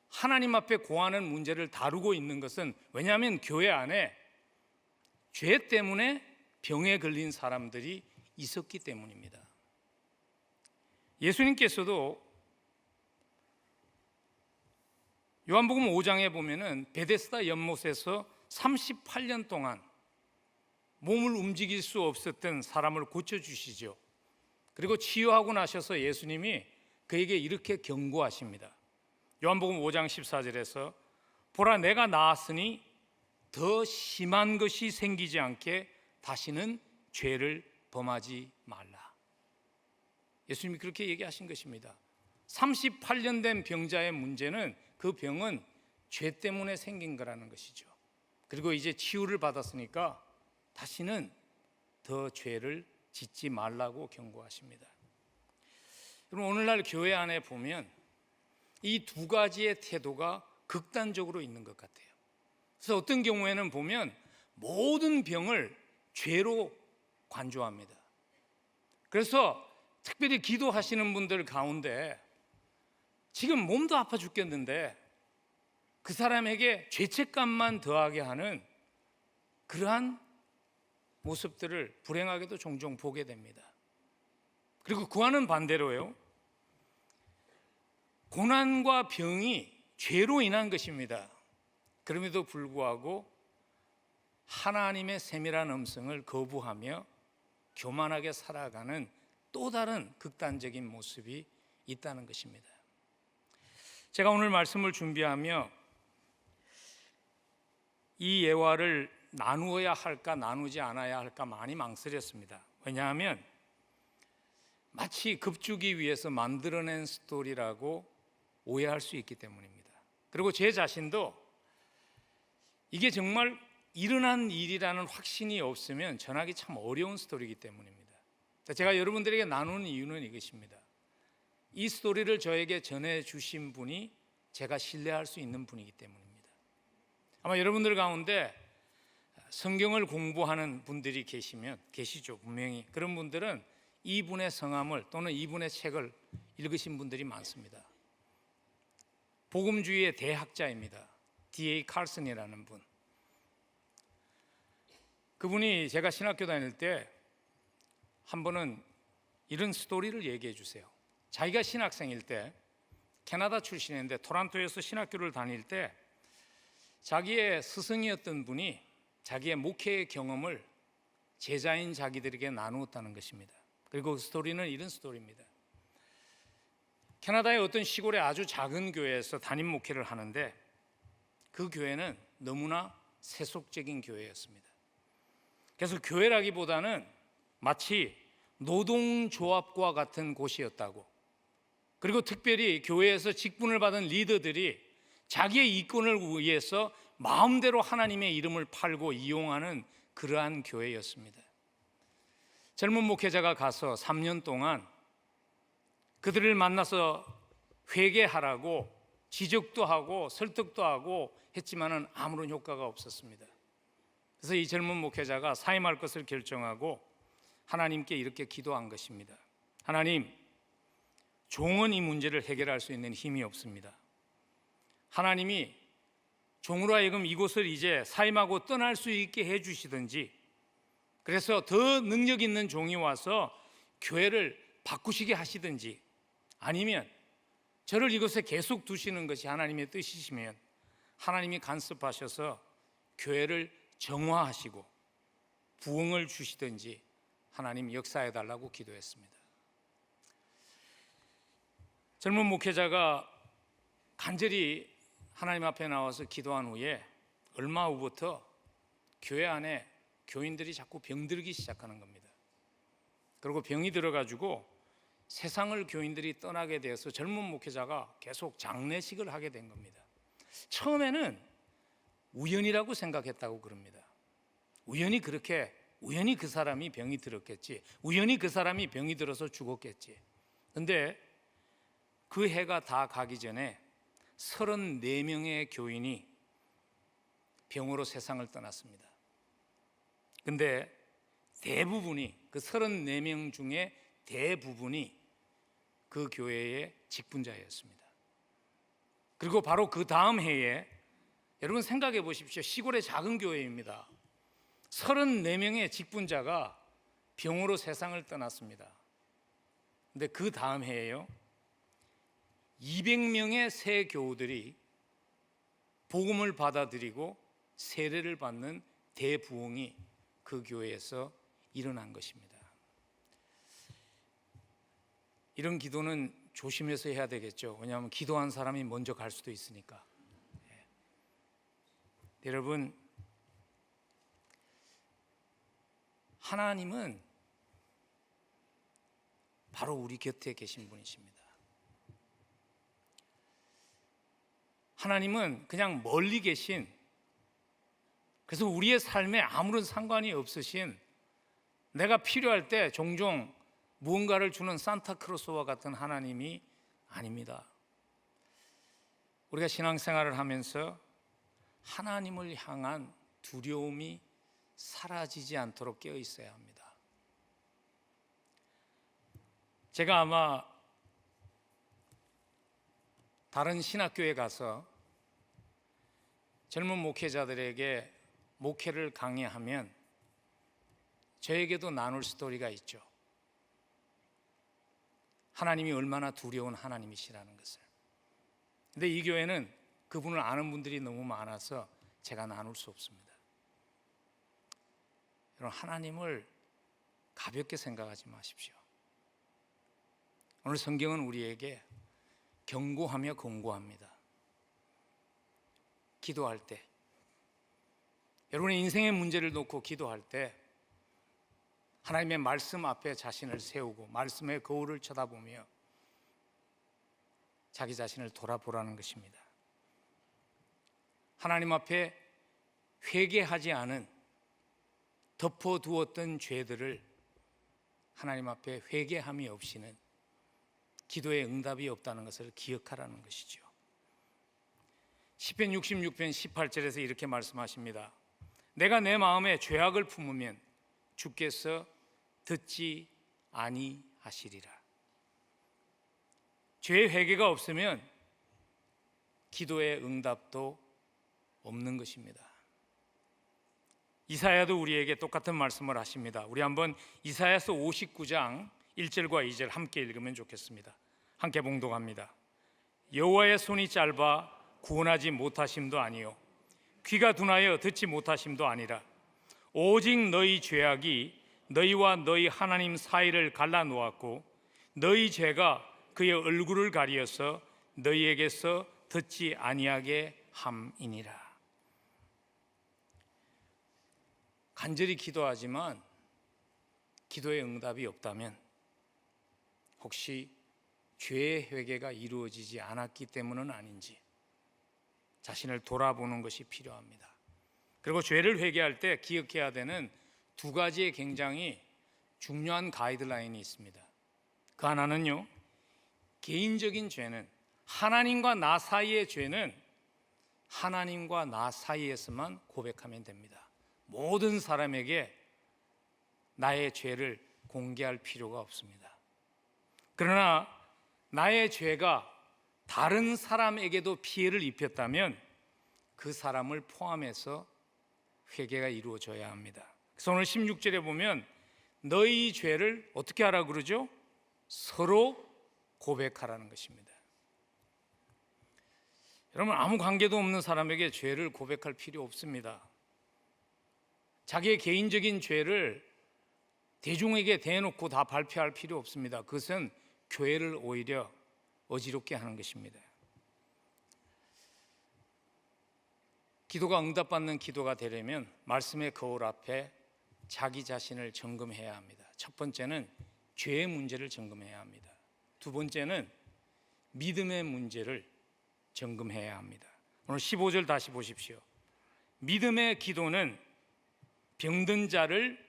하나님 앞에 고하는 문제를 다루고 있는 것은, 왜냐하면 교회 안에 죄 때문에 병에 걸린 사람들이 있었기 때문입니다. 예수님께서도 요한복음 5장에 보면은 베데스다 연못에서 38년 동안 몸을 움직일 수 없었던 사람을 고쳐주시죠. 그리고 치유하고 나셔서 예수님이 그에게 이렇게 경고하십니다. 요한복음 5장 14절에서 보라, 내가 나았으니 더 심한 것이 생기지 않게 다시는 죄를 범하지 말라. 예수님이 그렇게 얘기하신 것입니다. 38년 된 병자의 문제는, 그 병은 죄 때문에 생긴 거라는 것이죠. 그리고 이제 치유를 받았으니까 다시는 더 죄를 짓지 말라고 경고하십니다. 여러분, 오늘날 교회 안에 보면 이 두 가지의 태도가 극단적으로 있는 것 같아요. 그래서 어떤 경우에는 보면 모든 병을 죄로 관조합니다. 그래서 특별히 기도하시는 분들 가운데 지금 몸도 아파 죽겠는데 그 사람에게 죄책감만 더하게 하는 그러한 모습들을 불행하게도 종종 보게 됩니다. 그리고 그와는 반대로요, 고난과 병이 죄로 인한 것입니다. 그럼에도 불구하고 하나님의 세밀한 음성을 거부하며 교만하게 살아가는 또 다른 극단적인 모습이 있다는 것입니다. 제가 오늘 말씀을 준비하며 이 예화를 나누어야 할까 나누지 않아야 할까 많이 망설였습니다. 왜냐하면 마치 급주기 위해서 만들어낸 스토리라고 오해할 수 있기 때문입니다. 그리고 제 자신도 이게 정말 일어난 일이라는 확신이 없으면 전하기 참 어려운 스토리이기 때문입니다. 제가 여러분들에게 나누는 이유는 이것입니다. 이 스토리를 저에게 전해주신 분이 제가 신뢰할 수 있는 분이기 때문입니다. 아마 여러분들 가운데 성경을 공부하는 분들이 계시죠. 분명히 그런 분들은 이분의 성함을 또는 이분의 책을 읽으신 분들이 많습니다. 복음주의의 대학자입니다. D.A. 칼슨이라는 분. 그분이 제가 신학교 다닐 때 한 번은 이런 스토리를 얘기해 주세요. 자기가 신학생일 때 캐나다 출신인데 토론토에서 신학교를 다닐 때 자기의 스승이었던 분이 자기의 목회의 경험을 제자인 자기들에게 나누었다는 것입니다. 그리고 그 스토리는 이런 스토리입니다. 캐나다의 어떤 시골의 아주 작은 교회에서 담임 목회를 하는데 그 교회는 너무나 세속적인 교회였습니다. 그래서 교회라기보다는 마치 노동조합과 같은 곳이었다고, 그리고 특별히 교회에서 직분을 받은 리더들이 자기의 이권을 위해서 마음대로 하나님의 이름을 팔고 이용하는 그러한 교회였습니다. 젊은 목회자가 가서 3년 동안 그들을 만나서 회개하라고 지적도 하고 설득도 하고 했지만은 아무런 효과가 없었습니다. 그래서 이 젊은 목회자가 사임할 것을 결정하고 하나님께 이렇게 기도한 것입니다. 하나님, 종은 이 문제를 해결할 수 있는 힘이 없습니다. 하나님이 종으로 하여금 이곳을 이제 사임하고 떠날 수 있게 해주시든지, 그래서 더 능력 있는 종이 와서 교회를 바꾸시게 하시든지, 아니면 저를 이곳에 계속 두시는 것이 하나님의 뜻이시면 하나님이 간섭하셔서 교회를 정화하시고 부흥을 주시든지 하나님 역사해달라고 기도했습니다. 젊은 목회자가 간절히 하나님 앞에 나와서 기도한 후에 얼마 후부터 교회 안에 교인들이 자꾸 병들기 시작하는 겁니다. 그리고 병이 들어가지고 세상을 교인들이 떠나게 되어서 젊은 목회자가 계속 장례식을 하게 된 겁니다. 처음에는 우연이라고 생각했다고 그럽니다. 우연히 그 사람이 병이 들었겠지, 우연히 그 사람이 병이 들어서 죽었겠지. 그런데 그 해가 다 가기 전에 34명의 교인이 병으로 세상을 떠났습니다. 그런데 대부분이, 그 34명 중에 대부분이 그 교회의 직분자였습니다. 그리고 바로 그 다음 해에, 여러분 생각해 보십시오. 시골의 작은 교회입니다. 34명의 직분자가 병으로 세상을 떠났습니다. 그런데 그 다음 해에요, 200명의 새 교우들이 복음을 받아들이고 세례를 받는 대부흥이 그 교회에서 일어난 것입니다. 이런 기도는 조심해서 해야 되겠죠. 왜냐하면 기도한 사람이 먼저 갈 수도 있으니까. 여러분, 하나님은 바로 우리 곁에 계신 분이십니다. 하나님은 그냥 멀리 계신, 그래서 우리의 삶에 아무런 상관이 없으신, 내가 필요할 때 종종 무언가를 주는 산타크로스와 같은 하나님이 아닙니다. 우리가 신앙생활을 하면서 하나님을 향한 두려움이 사라지지 않도록 깨어 있어야 합니다. 제가 아마 다른 신학교에 가서 젊은 목회자들에게 목회를 강의하면 저에게도 나눌 스토리가 있죠. 하나님이 얼마나 두려운 하나님이시라는 것을. 근데 이 교회는 그분을 아는 분들이 너무 많아서 제가 나눌 수 없습니다. 여러분, 하나님을 가볍게 생각하지 마십시오. 오늘 성경은 우리에게 경고하며 권고합니다. 기도할 때, 여러분의 인생의 문제를 놓고 기도할 때 하나님의 말씀 앞에 자신을 세우고 말씀의 거울을 쳐다보며 자기 자신을 돌아보라는 것입니다. 하나님 앞에 회개하지 않은, 덮어두었던 죄들을 하나님 앞에 회개함이 없이는 기도에 응답이 없다는 것을 기억하라는 것이죠. 시편 66편 18절에서 이렇게 말씀하십니다. 내가 내 마음에 죄악을 품으면 주께서 듣지 아니하시리라. 죄의 회개가 없으면 기도의 응답도 없는 것입니다. 이사야도 우리에게 똑같은 말씀을 하십니다. 우리 한번 이사야서 59장 1절과 2절 함께 읽으면 좋겠습니다. 함께 봉독합니다. 여호와의 손이 짧아 구원하지 못하심도 아니요 귀가 둔하여 듣지 못하심도 아니라 오직 너희 죄악이 너희와 너희 하나님 사이를 갈라놓았고 너희 죄가 그의 얼굴을 가리어서 너희에게서 듣지 아니하게 함이니라. 간절히 기도하지만 기도의 응답이 없다면 혹시 죄의 회개가 이루어지지 않았기 때문은 아닌지 자신을 돌아보는 것이 필요합니다. 그리고 죄를 회개할 때 기억해야 되는 두 가지의 굉장히 중요한 가이드라인이 있습니다. 그 하나는요, 개인적인 죄는, 하나님과 나 사이의 죄는 하나님과 나 사이에서만 고백하면 됩니다. 모든 사람에게 나의 죄를 공개할 필요가 없습니다. 그러나 나의 죄가 다른 사람에게도 피해를 입혔다면 그 사람을 포함해서 회개가 이루어져야 합니다. 그래서 오늘 16절에 보면 너희 죄를 어떻게 하라 그러죠? 서로 고백하라는 것입니다. 여러분, 아무 관계도 없는 사람에게 죄를 고백할 필요 없습니다. 자기의 개인적인 죄를 대중에게 대놓고 다 발표할 필요 없습니다. 그것은 교회를 오히려 어지럽게 하는 것입니다. 기도가 응답받는 기도가 되려면 말씀의 거울 앞에 자기 자신을 점검해야 합니다. 첫 번째는 죄의 문제를 점검해야 합니다. 두 번째는 믿음의 문제를 점검해야 합니다. 오늘 15절 다시 보십시오. 믿음의 기도는 병든 자를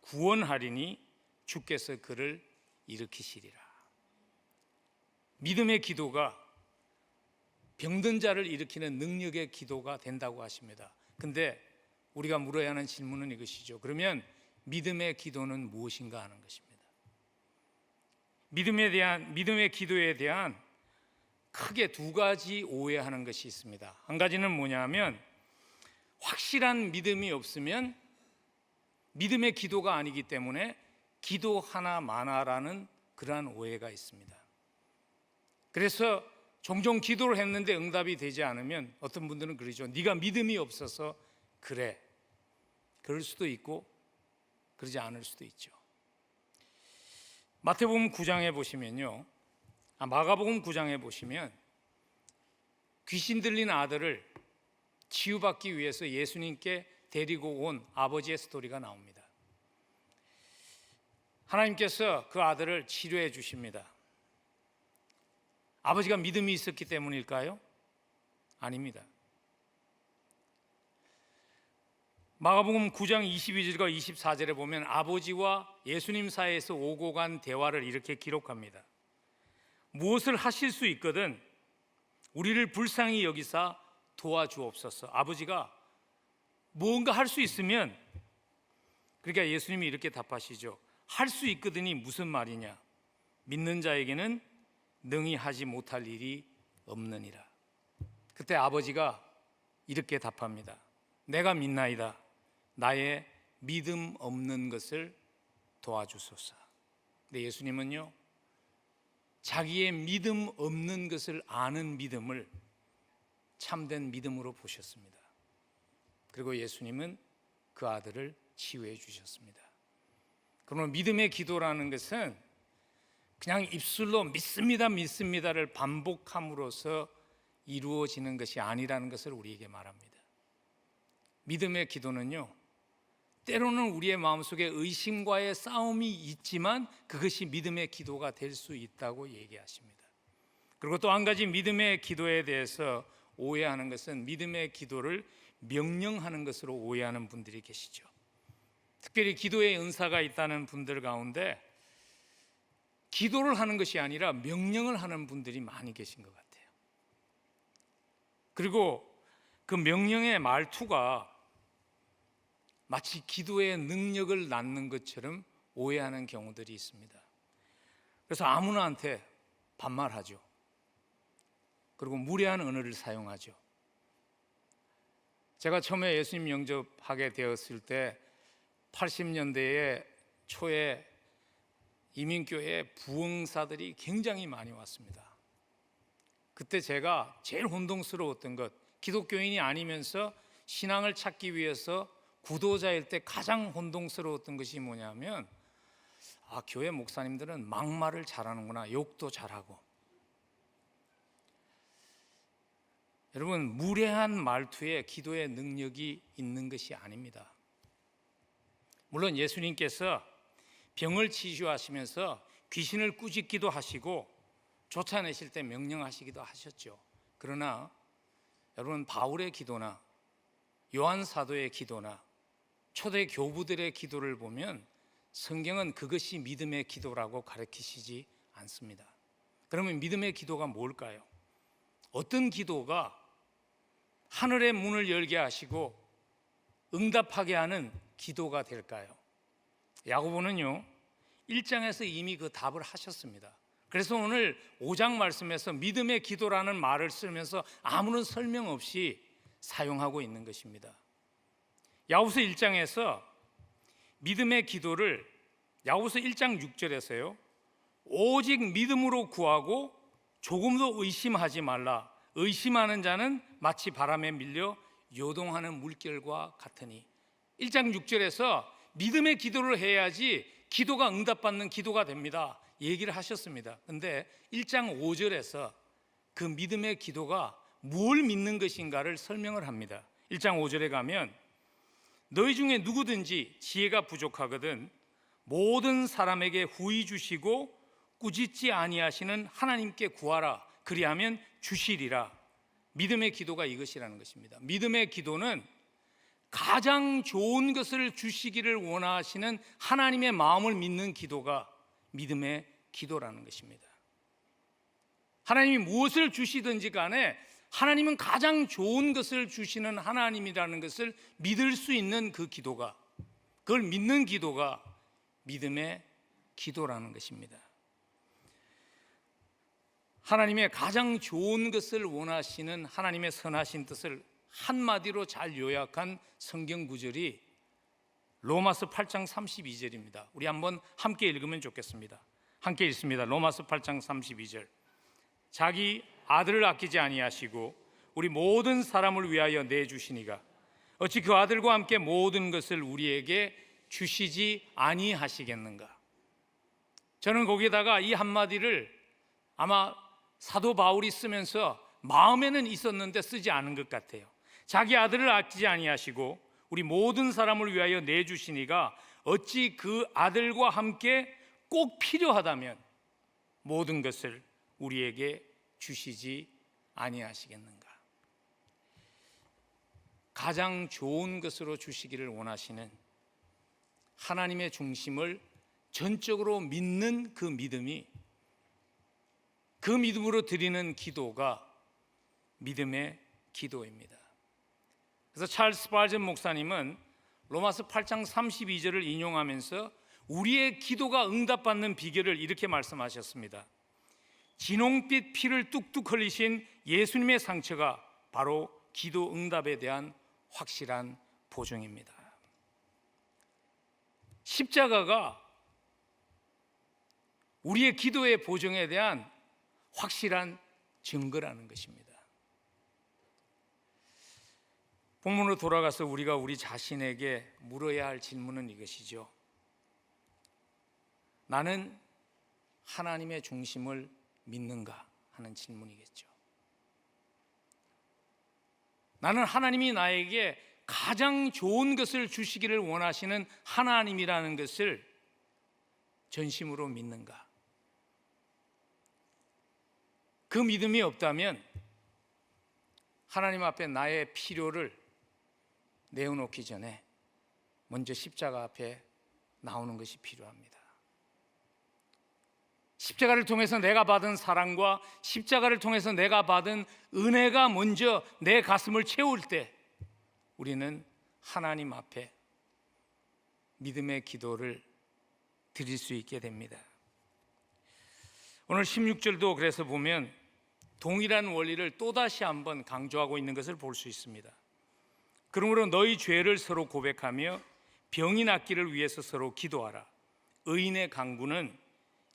구원하리니 주께서 그를 일으키시리라. 믿음의 기도가 병든 자를 일으키는 능력의 기도가 된다고 하십니다. 근데 우리가 물어야 하는 질문은 이것이죠. 그러면 믿음의 기도는 무엇인가 하는 것입니다. 믿음의 기도에 대한 크게 두 가지 오해하는 것이 있습니다. 한 가지는 뭐냐면 확실한 믿음이 없으면 믿음의 기도가 아니기 때문에 기도하나 마나라는 그러한 오해가 있습니다. 그래서 종종 기도를 했는데 응답이 되지 않으면 어떤 분들은 그러죠. 네가 믿음이 없어서 그래. 그럴 수도 있고 그러지 않을 수도 있죠. 마태복음 9장에 보시면요, 마가복음 9장에 보시면 귀신 들린 아들을 치유받기 위해서 예수님께 데리고 온 아버지의 스토리가 나옵니다. 하나님께서 그 아들을 치료해 주십니다. 아버지가 믿음이 있었기 때문일까요? 아닙니다. 마가복음 9장 22절과 24절에 보면 아버지와 예수님 사이에서 오고 간 대화를 이렇게 기록합니다. 무엇을 하실 수 있거든 우리를 불쌍히 여기사 도와주옵소서. 아버지가 뭔가 할 수 있으면, 그러니까 예수님이 이렇게 답하시죠. 할 수 있거든이 무슨 말이냐? 믿는 자에게는 능히 하지 못할 일이 없느니라. 그때 아버지가 이렇게 답합니다. 내가 믿나이다. 나의 믿음 없는 것을 도와주소서. 근데 예수님은요, 자기의 믿음 없는 것을 아는 믿음을 참된 믿음으로 보셨습니다. 그리고 예수님은 그 아들을 치유해 주셨습니다. 그러나 믿음의 기도라는 것은 그냥 입술로 믿습니다, 믿습니다를 반복함으로써 이루어지는 것이 아니라는 것을 우리에게 말합니다. 믿음의 기도는요, 때로는 우리의 마음속에 의심과의 싸움이 있지만 그것이 믿음의 기도가 될 수 있다고 얘기하십니다. 그리고 또 한 가지 믿음의 기도에 대해서 오해하는 것은 믿음의 기도를 명령하는 것으로 오해하는 분들이 계시죠. 특별히 기도의 은사가 있다는 분들 가운데 기도를 하는 것이 아니라 명령을 하는 분들이 많이 계신 것 같아요. 그리고 그 명령의 말투가 마치 기도의 능력을 낳는 것처럼 오해하는 경우들이 있습니다. 그래서 아무나한테 반말하죠. 그리고 무례한 언어를 사용하죠. 제가 처음에 예수님 영접하게 되었을 때 80년대의 초에 이민교회에 부흥사들이 굉장히 많이 왔습니다. 그때 제가 제일 혼동스러웠던 것, 기독교인이 아니면서 신앙을 찾기 위해서 구도자일 때 가장 혼동스러웠던 것이 뭐냐면, 교회 목사님들은 막말을 잘하는구나, 욕도 잘하고. 여러분, 무례한 말투에 기도의 능력이 있는 것이 아닙니다. 물론 예수님께서 병을 치유하시면서 귀신을 꾸짖기도 하시고 쫓아내실 때 명령하시기도 하셨죠. 그러나 여러분, 바울의 기도나 요한 사도의 기도나 초대 교부들의 기도를 보면 성경은 그것이 믿음의 기도라고 가르치시지 않습니다. 그러면 믿음의 기도가 뭘까요? 어떤 기도가 하늘의 문을 열게 하시고 응답하게 하는 기도가 될까요? 야고보는요 1장에서 이미 그 답을 하셨습니다. 그래서 오늘 5장 말씀에서 믿음의 기도라는 말을 쓰면서 아무런 설명 없이 사용하고 있는 것입니다. 야고보서 1장에서 믿음의 기도를 야고보서 1장 6절에서요 오직 믿음으로 구하고 조금도 의심하지 말라. 의심하는 자는 마치 바람에 밀려 요동하는 물결과 같으니. 1장 6절에서 믿음의 기도를 해야지 기도가 응답받는 기도가 됩니다 얘기를 하셨습니다. 근데 1장 5절에서 그 믿음의 기도가 뭘 믿는 것인가를 설명을 합니다. 1장 5절에 가면 너희 중에 누구든지 지혜가 부족하거든 모든 사람에게 후히 주시고 꾸짖지 아니하시는 하나님께 구하라. 그리하면 주시리라. 믿음의 기도가 이것이라는 것입니다. 믿음의 기도는 가장 좋은 것을 주시기를 원하시는 하나님의 마음을 믿는 기도가 믿음의 기도라는 것입니다. 하나님이 무엇을 주시든지 간에 하나님은 가장 좋은 것을 주시는 하나님이라는 것을 믿을 수 있는 그 기도가, 그걸 믿는 기도가 믿음의 기도라는 것입니다. 하나님의 가장 좋은 것을 원하시는 하나님의 선하신 뜻을 한마디로 잘 요약한 성경 구절이 로마서 8장 32절입니다. 우리 한번 함께 읽으면 좋겠습니다. 함께 읽습니다. 로마서 8장 32절. 자기 아들을 아끼지 아니하시고 우리 모든 사람을 위하여 내주시니가 어찌 그 아들과 함께 모든 것을 우리에게 주시지 아니하시겠는가. 저는 거기에다가 이 한마디를 아마 사도 바울이 쓰면서 마음에는 있었는데 쓰지 않은 것 같아요. 자기 아들을 아끼지 아니하시고 우리 모든 사람을 위하여 내주시니가 어찌 그 아들과 함께 꼭 필요하다면 모든 것을 우리에게 주시지 아니하시겠는가. 가장 좋은 것으로 주시기를 원하시는 하나님의 중심을 전적으로 믿는 그 믿음이, 그 믿음으로 드리는 기도가 믿음의 기도입니다. 그래서 찰스 스파전 목사님은 로마서 8장 32절을 인용하면서 우리의 기도가 응답받는 비결을 이렇게 말씀하셨습니다. 진홍빛 피를 뚝뚝 흘리신 예수님의 상처가 바로 기도 응답에 대한 확실한 보증입니다. 십자가가 우리의 기도의 보증에 대한 확실한 증거라는 것입니다. 본문으로 돌아가서 우리가 우리 자신에게 물어야 할 질문은 이것이죠. 나는 하나님의 중심을 믿는가 하는 질문이겠죠. 나는 하나님이 나에게 가장 좋은 것을 주시기를 원하시는 하나님이라는 것을 전심으로 믿는가? 그 믿음이 없다면 하나님 앞에 나의 필요를 내어놓기 전에 먼저 십자가 앞에 나오는 것이 필요합니다. 십자가를 통해서 내가 받은 사랑과 십자가를 통해서 내가 받은 은혜가 먼저 내 가슴을 채울 때 우리는 하나님 앞에 믿음의 기도를 드릴 수 있게 됩니다. 오늘 16절도 그래서 보면 동일한 원리를 또다시 한번 강조하고 있는 것을 볼 수 있습니다. 그러므로 너희 죄를 서로 고백하며 병이 낫기를 위해서 서로 기도하라. 의인의 간구는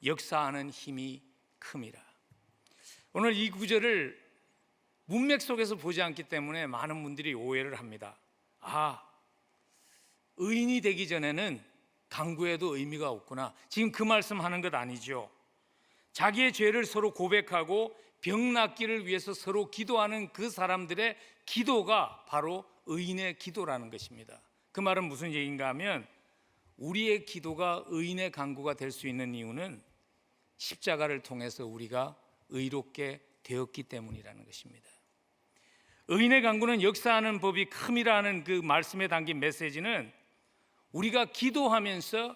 역사하는 힘이 큼이라. 오늘 이 구절을 문맥 속에서 보지 않기 때문에 많은 분들이 오해를 합니다. 의인이 되기 전에는 간구에도 의미가 없구나. 지금 그 말씀하는 것 아니죠. 자기의 죄를 서로 고백하고 병 낫기를 위해서 서로 기도하는 그 사람들의 기도가 바로 의인의 기도라는 것입니다. 그 말은 무슨 얘기인가 하면 우리의 기도가 의인의 간구가 될 수 있는 이유는 십자가를 통해서 우리가 의롭게 되었기 때문이라는 것입니다. 의인의 간구는 역사하는 법이 큼이라는 그 말씀에 담긴 메시지는 우리가 기도하면서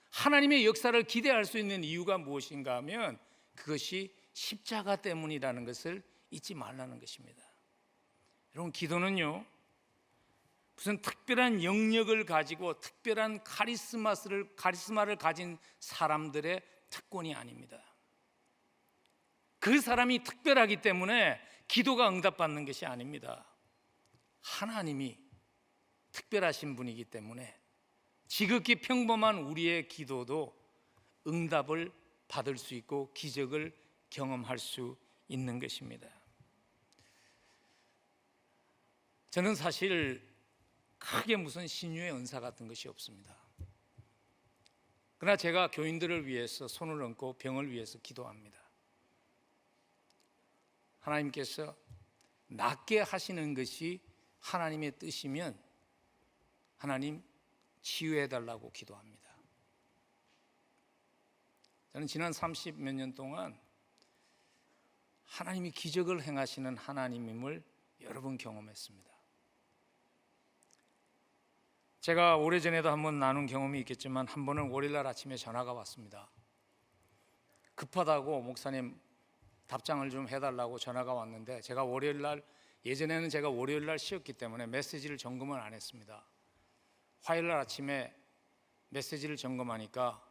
하나님의 역사를 기대할 수 있는 이유가 무엇인가 하면 그것이 십자가 때문이라는 것을 잊지 말라는 것입니다. 여러분, 기도는요 무슨 특별한 영역을 가지고 특별한 카리스마를 가진 사람들의 특권이 아닙니다. 그 사람이 특별하기 때문에 기도가 응답받는 것이 아닙니다. 하나님이 특별하신 분이기 때문에 지극히 평범한 우리의 기도도 응답을 받을 수 있고 기적을 경험할 수 있는 것입니다. 저는 사실 크게 무슨 신유의 은사 같은 것이 없습니다. 그러나 제가 교인들을 위해서 손을 얹고 병을 위해서 기도합니다. 하나님께서 낫게 하시는 것이 하나님의 뜻이면 하나님 치유해달라고 기도합니다. 저는 지난 30몇 년 동안 하나님이 기적을 행하시는 하나님임을 여러 번 경험했습니다. 제가 오래전에도 한번 나눈 경험이 있겠지만 한 번은 월요일날 아침에 전화가 왔습니다. 급하다고 목사님 답장을 좀 해달라고 전화가 왔는데 제가 월요일날, 예전에는 제가 월요일날 쉬었기 때문에 메시지를 점검을 안 했습니다. 화요일날 아침에 메시지를 점검하니까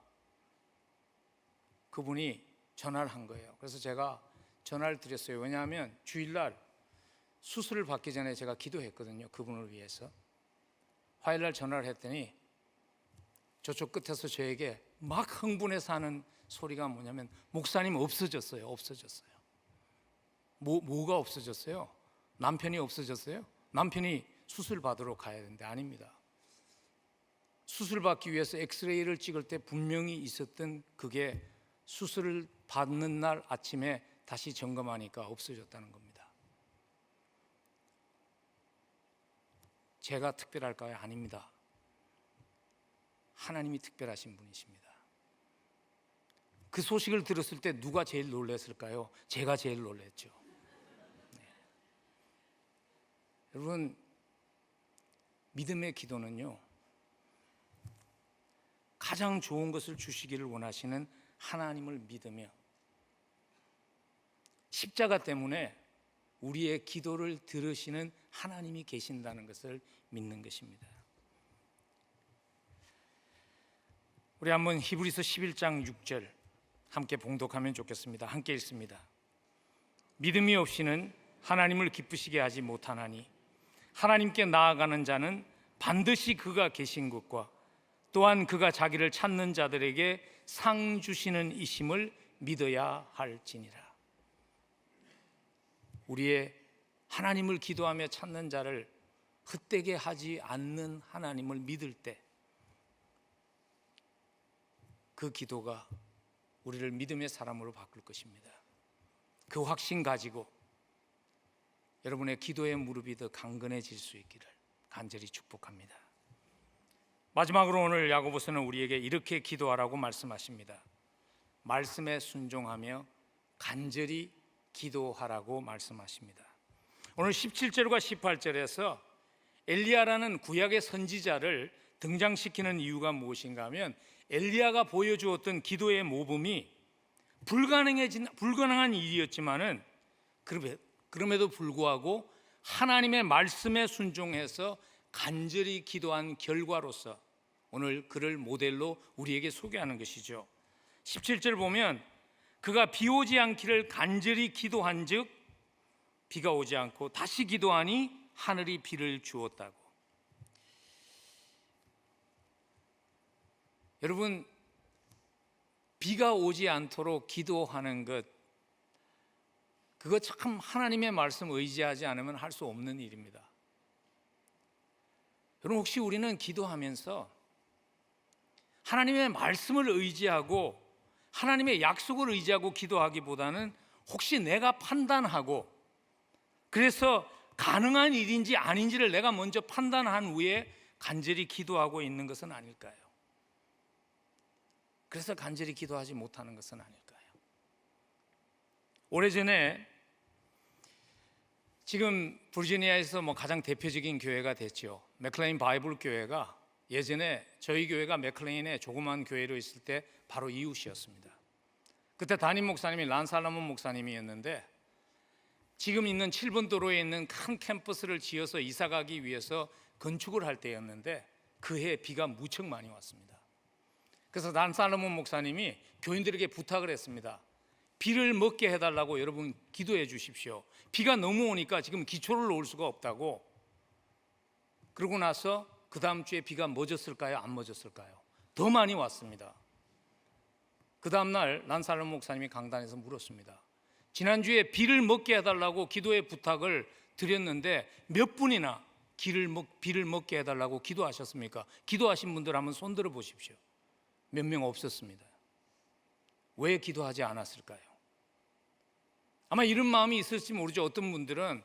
그분이 전화를 한 거예요. 그래서 제가 전화를 드렸어요. 왜냐하면 주일날 수술을 받기 전에 제가 기도했거든요, 그분을 위해서. 화요일날 전화를 했더니 저쪽 끝에서 저에게 막 흥분해서 하는 소리가 뭐냐면 목사님 없어졌어요. 뭐가 없어졌어요? 남편이 없어졌어요? 남편이 수술 받으러 가야 되는데 아닙니다. 수술 받기 위해서 엑스레이를 찍을 때 분명히 있었던 그게 수술을 받는 날 아침에 다시 점검하니까 없어졌다는 겁니다. 제가 특별할까요? 아닙니다. 하나님이 특별하신 분이십니다. 그 소식을 들었을 때 누가 제일 놀랐을까요? 제가 제일 놀랐죠. 네. 여러분, 믿음의 기도는요 가장 좋은 것을 주시기를 원하시는 하나님을 믿으며 십자가 때문에 우리의 기도를 들으시는 하나님이 계신다는 것을 믿는 것입니다. 우리 한번 히브리서 11장 6절 함께 봉독하면 좋겠습니다. 함께 읽습니다. 믿음이 없이는 하나님을 기쁘시게 하지 못하나니 하나님께 나아가는 자는 반드시 그가 계신 것과 또한 그가 자기를 찾는 자들에게 상 주시는 이심을 믿어야 할지니라. 우리의 하나님을 기도하며 찾는 자를 헛되게 하지 않는 하나님을 믿을 때 그 기도가 우리를 믿음의 사람으로 바꿀 것입니다. 그 확신 가지고 여러분의 기도의 무릎이 더 강건해질 수 있기를 간절히 축복합니다. 마지막으로 오늘 야고보서는 우리에게 이렇게 기도하라고 말씀하십니다. 말씀에 순종하며 간절히 기도하라고 말씀하십니다. 오늘 17절과 18절에서 엘리야라는 구약의 선지자를 등장시키는 이유가 무엇인가 하면 엘리야가 보여주었던 기도의 모범이 불가능한 일이었지만은 그럼에도 불구하고 하나님의 말씀에 순종해서 간절히 기도한 결과로서 오늘 그를 모델로 우리에게 소개하는 것이죠. 17절 보면 그가 비 오지 않기를 간절히 기도한즉 비가 오지 않고 다시 기도하니 하늘이 비를 주었다고. 여러분, 비가 오지 않도록 기도하는 것, 그거 참 하나님의 말씀 의지하지 않으면 할 수 없는 일입니다. 여러분, 혹시 우리는 기도하면서 하나님의 말씀을 의지하고 하나님의 약속을 의지하고 기도하기보다는 혹시 내가 판단하고 그래서 가능한 일인지 아닌지를 내가 먼저 판단한 후에 간절히 기도하고 있는 것은 아닐까요? 그래서 간절히 기도하지 못하는 것은 아닐까요? 오래전에 지금 버지니아에서 가장 대표적인 교회가 됐죠. 맥클레인 바이블 교회가 예전에 저희 교회가 맥클레인의 조그만 교회로 있을 때 바로 이웃이었습니다. 그때 담임 목사님이 란살로몬 목사님이었는데 지금 있는 7번 도로에 있는 큰 캠퍼스를 지어서 이사 가기 위해서 건축을 할 때였는데 그해 비가 무척 많이 왔습니다. 그래서 란살로몬 목사님이 교인들에게 부탁을 했습니다. 비를 먹게 해달라고 여러분 기도해 주십시오. 비가 너무 오니까 지금 기초를 놓을 수가 없다고. 그러고 나서 그 다음 주에 비가 멎었을까요? 안 멎었을까요? 더 많이 왔습니다. 그 다음 날 란살로몬 목사님이 강단에서 물었습니다. 지난주에 비를 먹게 해달라고 기도의 부탁을 드렸는데 몇 분이나 비를 먹게 해달라고 기도하셨습니까? 기도하신 분들 한번 손 들어 보십시오. 몇 명 없었습니다. 왜 기도하지 않았을까요? 아마 이런 마음이 있을지 모르죠. 어떤 분들은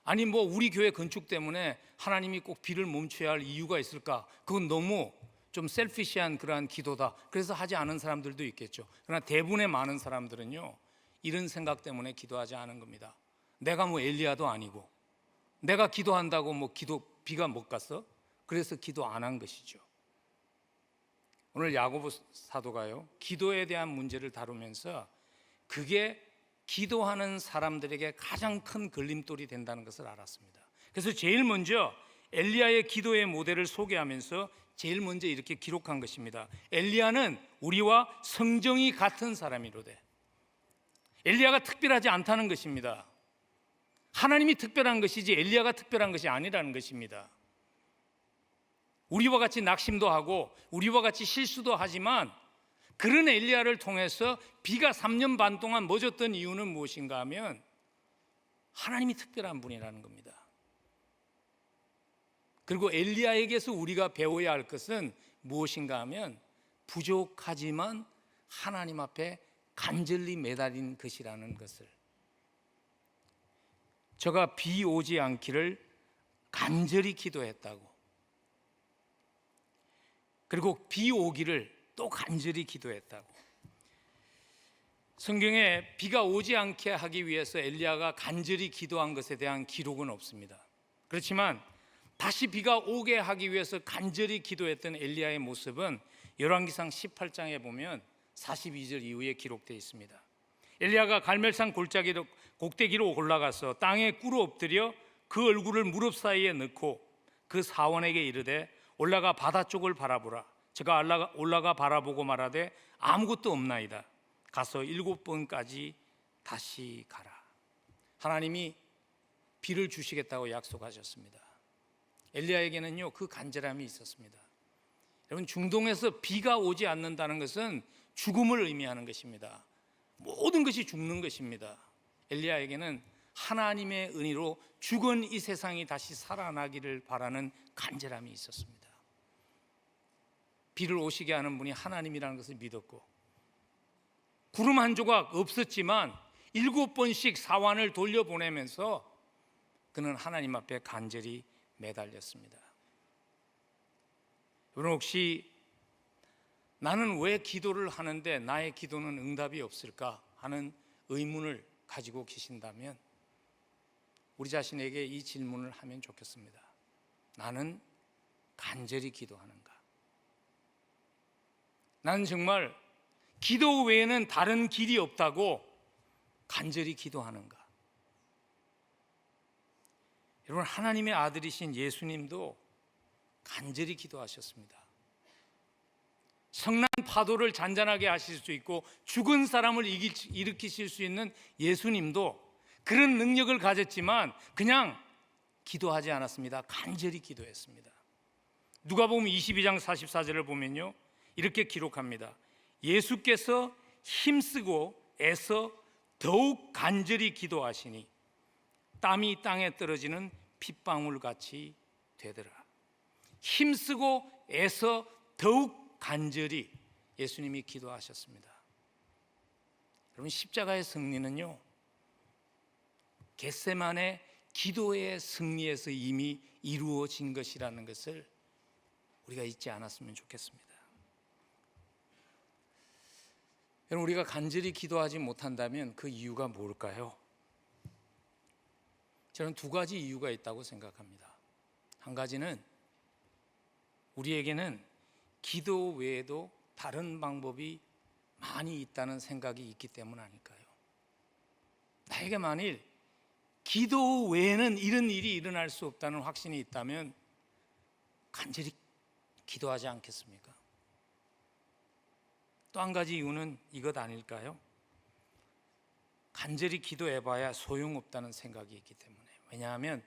아니 우리 교회 건축 때문에 하나님이 꼭 비를 멈춰야 할 이유가 있을까? 그건 너무 좀 셀피시한 그러한 기도다. 그래서 하지 않은 사람들도 있겠죠. 그러나 대부분의 많은 사람들은요, 이런 생각 때문에 기도하지 않은 겁니다. 내가 엘리야도 아니고 내가 기도한다고 비가 못 갔어? 그래서 기도 안 한 것이죠. 오늘 야고보 사도가요, 기도에 대한 문제를 다루면서 그게 기도하는 사람들에게 가장 큰 걸림돌이 된다는 것을 알았습니다. 그래서 제일 먼저 엘리야의 기도의 모델을 소개하면서 제일 먼저 이렇게 기록한 것입니다. 엘리야는 우리와 성정이 같은 사람이로되. 엘리야가 특별하지 않다는 것입니다. 하나님이 특별한 것이지 엘리야가 특별한 것이 아니라는 것입니다. 우리와 같이 낙심도 하고 우리와 같이 실수도 하지만 그런 엘리야를 통해서 비가 3년 반 동안 멎었던 이유는 무엇인가 하면 하나님이 특별한 분이라는 겁니다. 그리고 엘리야에게서 우리가 배워야 할 것은 무엇인가 하면 부족하지만 하나님 앞에 간절히 매달린 것이라는 것을. 저가 비 오지 않기를 간절히 기도했다고. 그리고 비 오기를 또 간절히 기도했다고. 성경에 비가 오지 않게 하기 위해서 엘리야가 간절히 기도한 것에 대한 기록은 없습니다. 그렇지만 다시 비가 오게 하기 위해서 간절히 기도했던 엘리야의 모습은 열왕기상 18장에 보면 42절 이후에 기록되어 있습니다. 엘리야가 갈멜산 꼭대기로 올라가서 땅에 꿇어 엎드려 그 얼굴을 무릎 사이에 넣고 그 사원에게 이르되 올라가 바다 쪽을 바라보라. 제가 올라가 바라보고 말하되 아무것도 없나이다. 가서 7번까지 다시 가라. 하나님이 비를 주시겠다고 약속하셨습니다. 엘리야에게는요 그 간절함이 있었습니다. 여러분, 중동에서 비가 오지 않는다는 것은 죽음을 의미하는 것입니다. 모든 것이 죽는 것입니다. 엘리야에게는 하나님의 은혜로 죽은 이 세상이 다시 살아나기를 바라는 간절함이 있었습니다. 비를 오시게 하는 분이 하나님이라는 것을 믿었고, 구름 한 조각 없었지만 7번씩 사환을 돌려보내면서 그는 하나님 앞에 간절히 매달렸습니다. 여러분, 혹시 나는 왜 기도를 하는데 나의 기도는 응답이 없을까 하는 의문을 가지고 계신다면 우리 자신에게 이 질문을 하면 좋겠습니다. 나는 간절히 기도하는가? 나는 정말 기도 외에는 다른 길이 없다고 간절히 기도하는가? 여러분, 하나님의 아들이신 예수님도 간절히 기도하셨습니다. 성난 파도를 잔잔하게 하실 수 있고 죽은 사람을 일으키실 수 있는 예수님도 그런 능력을 가졌지만 그냥 기도하지 않았습니다. 간절히 기도했습니다. 누가복음 22장 44절을 보면요, 이렇게 기록합니다. 예수께서 힘쓰고 애써 더욱 간절히 기도하시니 땀이 땅에 떨어지는 핏방울같이 되더라. 힘쓰고 애써 더욱 간절히 예수님이 기도하셨습니다. 여러분, 십자가의 승리는요 겟세마네 기도의 승리에서 이미 이루어진 것이라는 것을 우리가 잊지 않았으면 좋겠습니다. 여러분, 우리가 간절히 기도하지 못한다면 그 이유가 뭘까요? 저는 두 가지 이유가 있다고 생각합니다. 한 가지는 우리에게는 기도 외에도 다른 방법이 많이 있다는 생각이 있기 때문 아닐까요? 나에게 만일 기도 외에는 이런 일이 일어날 수 없다는 확신이 있다면 간절히 기도하지 않겠습니까? 또 한 가지 이유는 이것 아닐까요? 간절히 기도해봐야 소용없다는 생각이 있기 때문에. 왜냐하면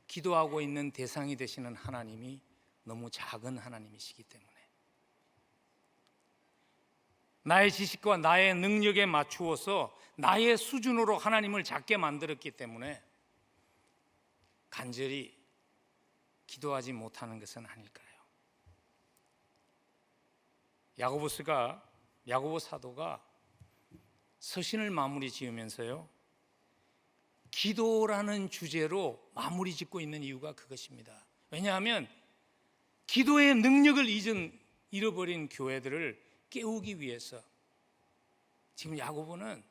기도하고 있는 대상이 되시는 하나님이 너무 작은 하나님이시기 때문에, 나의 지식과 나의 능력에 맞추어서 나의 수준으로 하나님을 작게 만들었기 때문에 간절히 기도하지 못하는 것은 아닐까요? 야고보 사도가 서신을 마무리 지으면서요 기도라는 주제로 마무리 짓고 있는 이유가 그것입니다. 왜냐하면 기도의 능력을 잃어버린 교회들을 깨우기 위해서 지금 야고보는,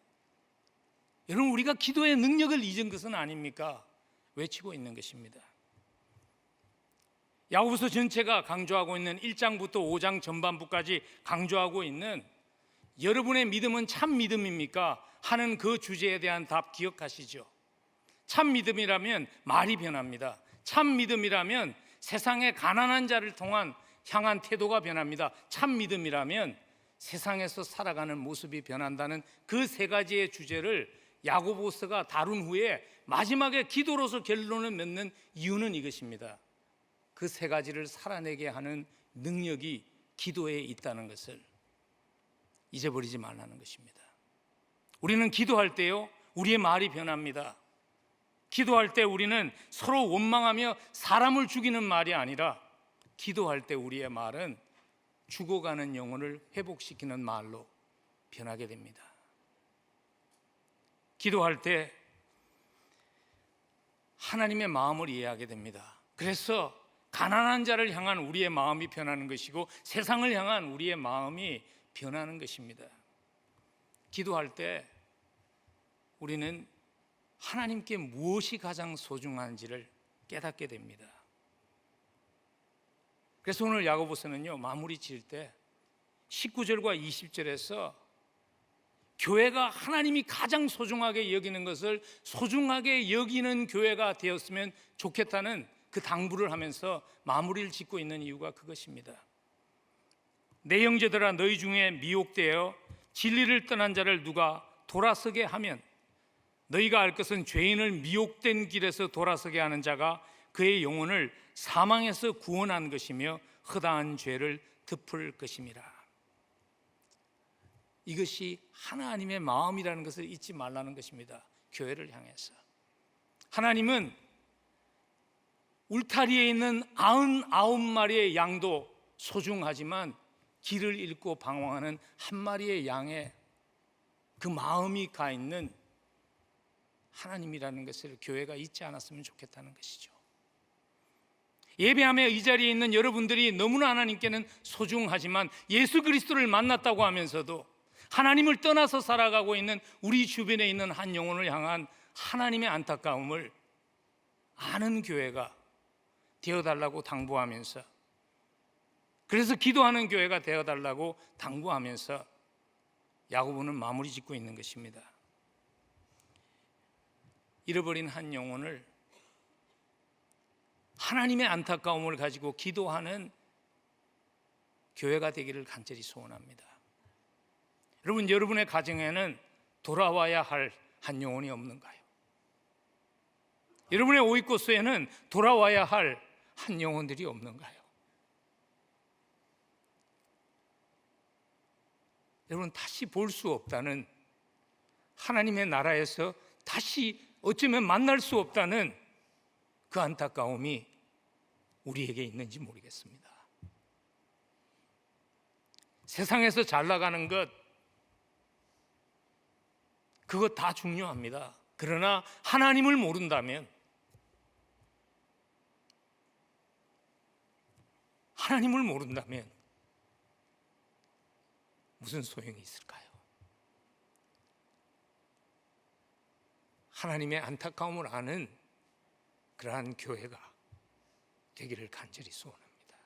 여러분, 우리가 기도의 능력을 잊은 것은 아닙니까? 외치고 있는 것입니다. 야고보서 전체가 강조하고 있는 1장부터 5장 전반부까지 강조하고 있는 여러분의 믿음은 참 믿음입니까? 하는 그 주제에 대한 답 기억하시죠? 참 믿음이라면 말이 변합니다. 참 믿음이라면 세상의 가난한 자를 향한 태도가 변합니다. 참 믿음이라면 세상에서 살아가는 모습이 변한다는 그 세 가지의 주제를 야고보서가 다룬 후에 마지막에 기도로서 결론을 맺는 이유는 이것입니다. 그 세 가지를 살아내게 하는 능력이 기도에 있다는 것을 잊어버리지 말라는 것입니다. 우리는 기도할 때요 우리의 말이 변합니다. 기도할 때 우리는 서로 원망하며 사람을 죽이는 말이 아니라, 기도할 때 우리의 말은 죽어가는 영혼을 회복시키는 말로 변하게 됩니다. 기도할 때 하나님의 마음을 이해하게 됩니다. 그래서 가난한 자를 향한 우리의 마음이 변하는 것이고 세상을 향한 우리의 마음이 변하는 것입니다. 기도할 때 우리는 하나님께 무엇이 가장 소중한지를 깨닫게 됩니다. 그래서 오늘 야고보서는요 마무리 지을 때 19절과 20절에서 교회가 하나님이 가장 소중하게 여기는 것을 소중하게 여기는 교회가 되었으면 좋겠다는 그 당부를 하면서 마무리를 짓고 있는 이유가 그것입니다. 내 형제들아, 너희 중에 미혹되어 진리를 떠난 자를 누가 돌아서게 하면 너희가 알 것은 죄인을 미혹된 길에서 돌아서게 하는 자가 그의 영혼을 사망에서 구원한 것이며 허다한 죄를 덮을 것임이라. 이것이 하나님의 마음이라는 것을 잊지 말라는 것입니다. 교회를 향해서 하나님은 울타리에 있는 99마리의 양도 소중하지만 길을 잃고 방황하는 한 마리의 양의 그 마음이 가 있는 하나님이라는 것을 교회가 잊지 않았으면 좋겠다는 것이죠. 예배하며 이 자리에 있는 여러분들이 너무나 하나님께는 소중하지만 예수 그리스도를 만났다고 하면서도 하나님을 떠나서 살아가고 있는 우리 주변에 있는 한 영혼을 향한 하나님의 안타까움을 아는 교회가 되어달라고 당부하면서, 그래서 기도하는 교회가 되어달라고 당부하면서 야고보는 마무리 짓고 있는 것입니다. 잃어버린 한 영혼을 하나님의 안타까움을 가지고 기도하는 교회가 되기를 간절히 소원합니다. 여러분, 여러분의 가정에는 돌아와야 할 한 영혼이 없는가요? 여러분의 오이코스에는 돌아와야 할 한 영혼들이 없는가요? 여러분, 다시 볼 수 없다는, 하나님의 나라에서 다시 어쩌면 만날 수 없다는 그 안타까움이 우리에게 있는지 모르겠습니다. 세상에서 잘 나가는 것, 그것 다 중요합니다. 그러나 하나님을 모른다면, 하나님을 모른다면 무슨 소용이 있을까요? 하나님의 안타까움을 아는 그러한 교회가 되기를 간절히 소원합니다.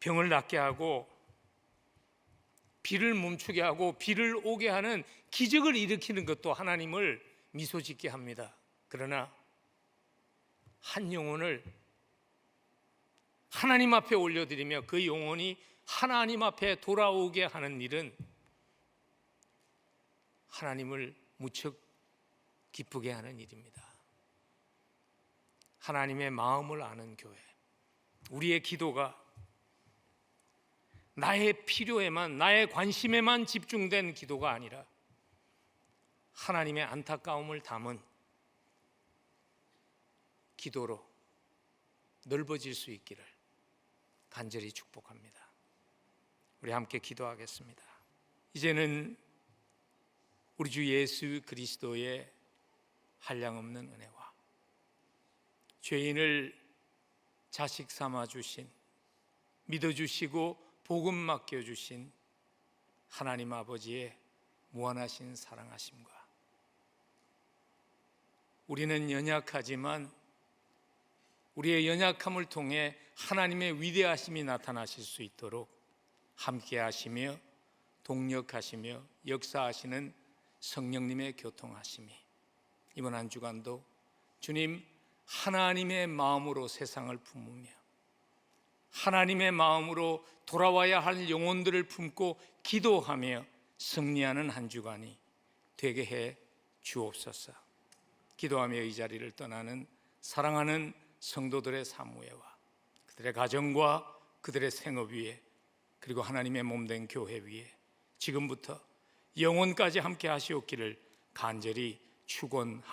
병을 낫게 하고 비를 멈추게 하고 비를 오게 하는 기적을 일으키는 것도 하나님을 미소 짓게 합니다. 그러나 한 영혼을 하나님 앞에 올려드리며 그 영혼이 하나님 앞에 돌아오게 하는 일은 하나님을 무척 기쁘게 하는 일입니다. 하나님의 마음을 아는 교회, 우리의 기도가 나의 필요에만, 나의 관심에만 집중된 기도가 아니라 하나님의 안타까움을 담은 기도로 넓어질 수 있기를 간절히 축복합니다. 우리 함께 기도하겠습니다. 이제는 우리 주 예수 그리스도의 한량없는 은혜와 죄인을 자식 삼아 주신, 믿어주시고 복음 맡겨주신 하나님 아버지의 무한하신 사랑하심과, 우리는 연약하지만 우리의 연약함을 통해 하나님의 위대하심이 나타나실 수 있도록 함께 하시며 동력하시며 역사하시는 성령님의 교통하심이 이번 한 주간도 주님 하나님의 마음으로 세상을 품으며 하나님의 마음으로 돌아와야 할 영혼들을 품고 기도하며 승리하는 한 주간이 되게 해 주옵소서. 기도하며 이 자리를 떠나는 사랑하는 성도들의 사무회와 그들의 가정과 그들의 생업 위에, 그리고 하나님의 몸된 교회 위에 지금부터 영원까지 함께 하시옵기를 간절히 축원합니다.